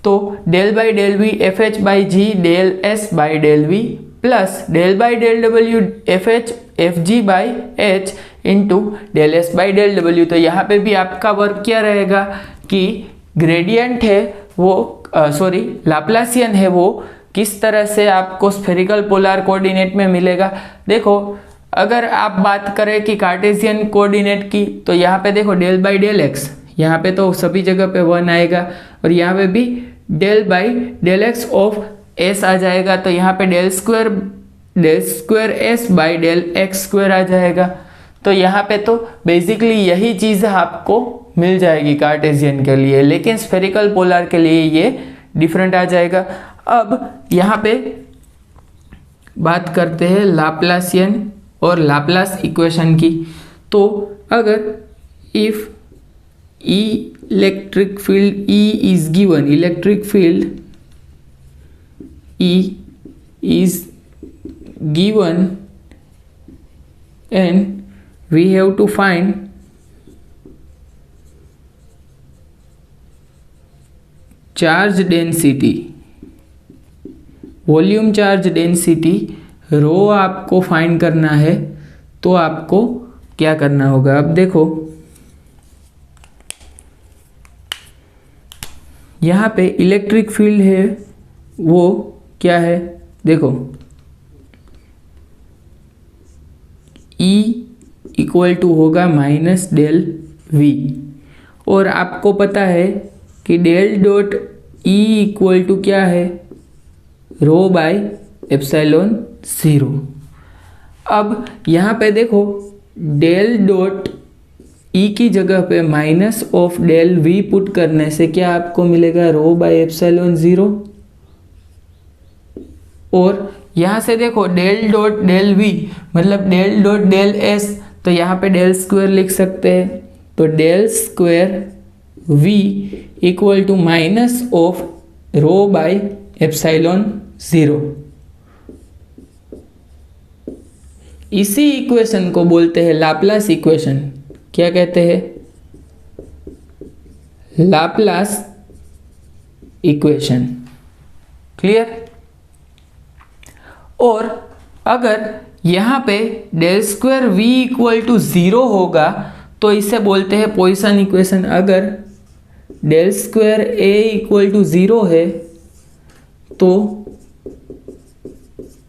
तो del by del V F H by ji del S by del V plus del by del W F H F G by H into del S by del W. तो यहाँ पे भी आपका work क्या रहेगा कि gradient है वो लाप्लासियन है वो किस तरह से आपको स्फेरिकल पोलर कोऑर्डिनेट में मिलेगा। देखो अगर आप बात करें कि कार्टेशियन कोऑर्डिनेट की तो यहाँ पे देखो डेल बाई डेल एक्स यहाँ पे तो सभी जगह पे 1 आएगा और यहाँ पे भी del by del x of s आ जाएगा, तो यहाँ पे del square s by del x square आ जाएगा। तो यहाँ पे तो बेसिकली यही चीज़ आपको मिल जाएगी कार्टेशियन के लिए, लेकिन स्फेरिकल पोलर के लिए ये डिफरेंट आ जाएगा। अब यहाँ पे बात करते हैं लाप्लासियन और लाप्लास इक्वेशन की। तो अगर if electric field E is given, electric field E is given and we have to find charge density, volume charge density rho आपको फाइंड करना है। तो आपको क्या करना होगा, अब देखो यहाँ पे इलेक्ट्रिक फील्ड है, वो क्या है, देखो E इक्वल टू होगा माइनस डेल V, और आपको पता है कि del dot E equal to क्या है, रो बाय एप्सिलॉन 0। अब यहाँ पे देखो डेल डॉट E की जगह पे minus of del V put करने से क्या आपको मिलेगा, रो बाय एप्सिलॉन 0। और यहाँ से देखो डेल डॉट डेल V मतलब डेल डॉट डेल S, तो यहाँ पे डेल स्क्वायर लिख सकते हैं। तो del square V equal to minus of rho by epsilon 0। इसी इक्वेशन को बोलते हैं लाप्लास इक्वेशन। क्या कहते हैं, लाप्लास इक्वेशन। क्लियर। और अगर यहाँ पे del square V equal to 0 होगा तो इसे बोलते हैं पॉइसन इक्वेशन। अगर del square A equal to 0 है तो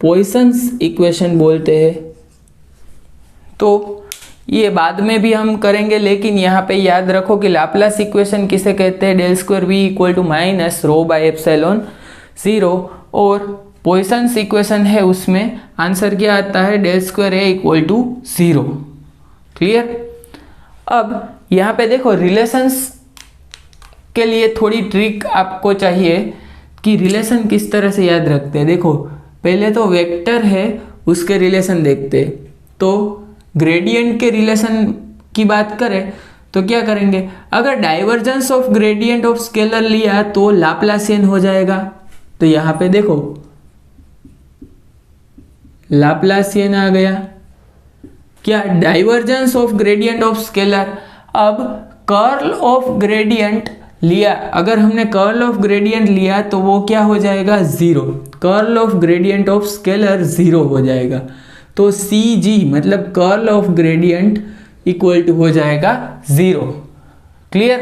पॉइसन्स इक्वेशन बोलते हैं। तो ये बाद में भी हम करेंगे, लेकिन यहाँ पे याद रखो कि लाप्लास इक्वेशन किसे कहते हैं, del square V equal to minus rho by epsilon 0, और पॉइसन्स इक्वेशन है उसमें आंसर क्या आता है, del square A equal to 0। Clear. अब यहाँ पे देखो रिलेशंस के लिए थोड़ी ट्रिक आपको चाहिए कि रिलेशन किस तरह से याद रखते हैं। देखो पहले तो वेक्टर है उसके रिलेशन देखते, तो ग्रेडियंट के रिलेशन की बात करें तो क्या करेंगे, अगर divergence of gradient of scalar लिया तो लाप्लासियन हो जाएगा। तो यहाँ पे देखो लाप्लासियन आ गया। क्या, divergence of gradient of scalar. अब कर्ल ऑफ ग्रेडियंट लिया, अगर हमने कर्ल ऑफ ग्रेडियंट लिया तो वो क्या हो जाएगा, 0। Curl of gradient of scalar 0 हो जाएगा। तो CG मतलब curl of gradient equal to हो जाएगा 0। क्लियर।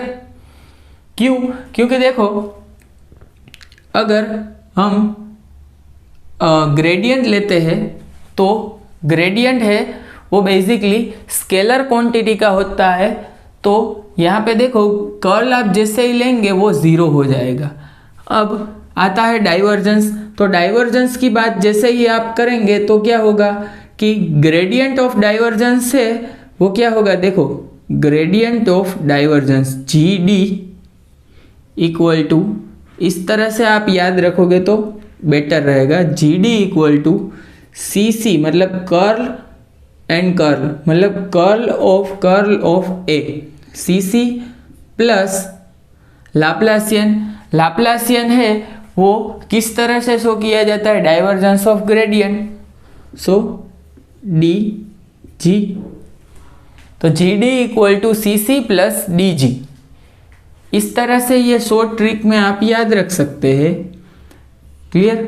क्यों, क्योंकि देखो अगर हम ग्रेडियंट लेते हैं तो ग्रेडियंट है वो बेसिकली स्केलर क्वांटिटी का होता है। तो यहाँ पे देखो कर्ल आप जैसे ही लेंगे वो 0 हो जाएगा। अब आता है डाइवर्जेंस। तो डाइवर्जेंस की बात जैसे ही आप करेंगे तो क्या होगा कि ग्रेडियंट ऑफ डाइवर्जेंस है वो क्या होगा, देखो gradient of divergence GD equal to, इस तरह से आप याद रखोगे तो बेटर रहेगा, GD इक्वल टू CC मतलब कर्ल एंड कर्ल मतलब curl of A, CC plus Laplacian. Laplacian है वो किस तरह से शो किया जाता है, divergence of gradient, so DG। तो GD equal to CC plus DG। इस तरह से ये शॉर्ट ट्रिक में आप याद रख सकते हैं। क्लियर।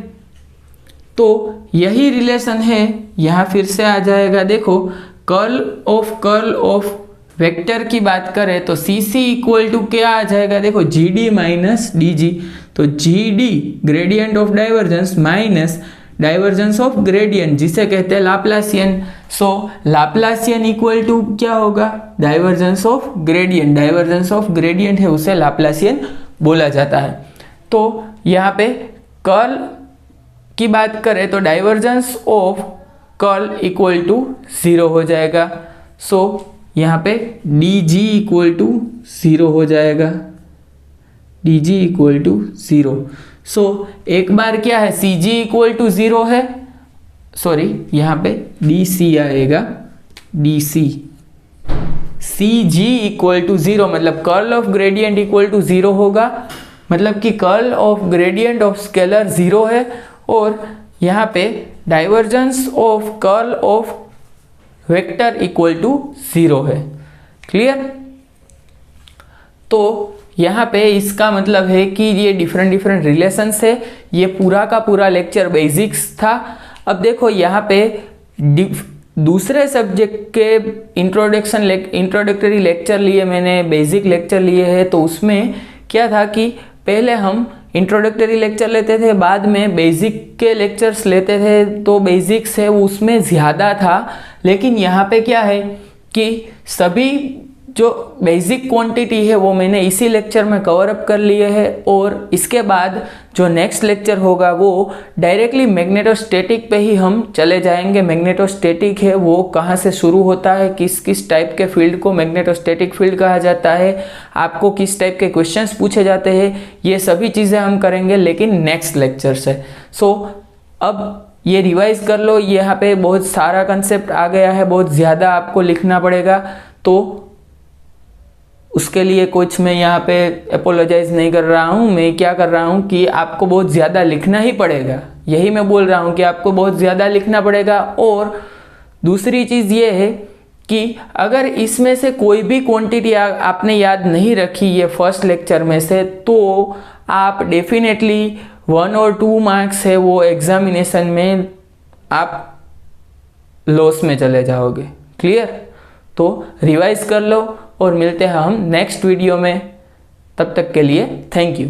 तो यही रिलेशन है, यहाँ फिर से आ जाएगा। देखो कर्ल ऑफ वेक्टर की बात करें तो CC इक्वल टू क्या आ जाएगा, देखो GD माइनस DG। तो GD gradient of divergence minus divergence of gradient जिसे कहते हैं Laplacian. So Laplacian equal to क्या होगा, divergence of gradient. Divergence of gradient है उसे लाप्लासियन बोला जाता है। तो यहाँ पे कर्ल की बात करें तो divergence of curl equal to 0 हो जाएगा। सो यहाँ पे डी जी इक्वल टू 0 हो जाएगा, डी जी इक्वल टू 0। सो एक बार क्या है, सी जी इक्वल टू 0 है, सॉरी यहाँ पे डी सी आएगा, d c, c g equal to 0 मतलब curl of gradient equal to 0 होगा, मतलब कि curl of gradient of scalar 0 है, और यहाँ पे divergence of curl of vector equal to 0 है। क्लियर? तो यहाँ पे इसका मतलब है कि ये डिफरेंट डिफरेंट रिलेशंस है। ये पूरा का पूरा लेक्चर बेसिक्स था। अब देखो यहाँ पे दूसरे सब्जेक्ट के इंट्रोडक्टरी लेक्चर लिए मैंने, बेसिक लेक्चर लिए हैं, तो उसमें क्या था कि पहले हम इंट्रोडक्टरी लेक्चर लेते थे, बाद में बेसिक के लेक्चर्स लेते थे, तो बेसिक्स है उसमें ज़्यादा था। लेकिन यहाँ पे क्या है कि सभी जो बेसिक क्वांटिटी है वो मैंने इसी लेक्चर में कवर अप कर लिए है, और इसके बाद जो नेक्स्ट लेक्चर होगा वो डायरेक्टली मैग्नेटोस्टैटिक पे ही हम चले जाएंगे। मैग्नेटोस्टैटिक है वो कहाँ से शुरू होता है, किस किस टाइप के फील्ड को मैग्नेटोस्टैटिक फील्ड कहा जाता है, आपको किस टाइप के क्वेश्चंस पूछे जाते हैं, ये सभी चीज़ें हम करेंगे लेकिन नेक्स्ट लेक्चर से। सो अब ये रिवाइज कर लो, यहाँ पे बहुत सारा कंसेप्ट आ गया है, बहुत ज़्यादा आपको लिखना पड़ेगा, तो उसके लिए कुछ मैं यहाँ पे अपोलोजाइज नहीं कर रहा हूँ। मैं क्या कर रहा हूँ कि आपको बहुत ज़्यादा लिखना ही पड़ेगा, यही मैं बोल रहा हूँ कि आपको बहुत ज़्यादा लिखना पड़ेगा। और दूसरी चीज़ ये है कि अगर इसमें से कोई भी क्वांटिटी आपने याद नहीं रखी ये फर्स्ट लेक्चर में से, तो आप डेफिनेटली 1 और 2 मार्क्स है वो एग्जामिनेशन में आप लॉस में चले जाओगे। क्लियर? तो रिवाइज कर लो और मिलते हैं हम नेक्स्ट वीडियो में। तब तक के लिए थैंक यू।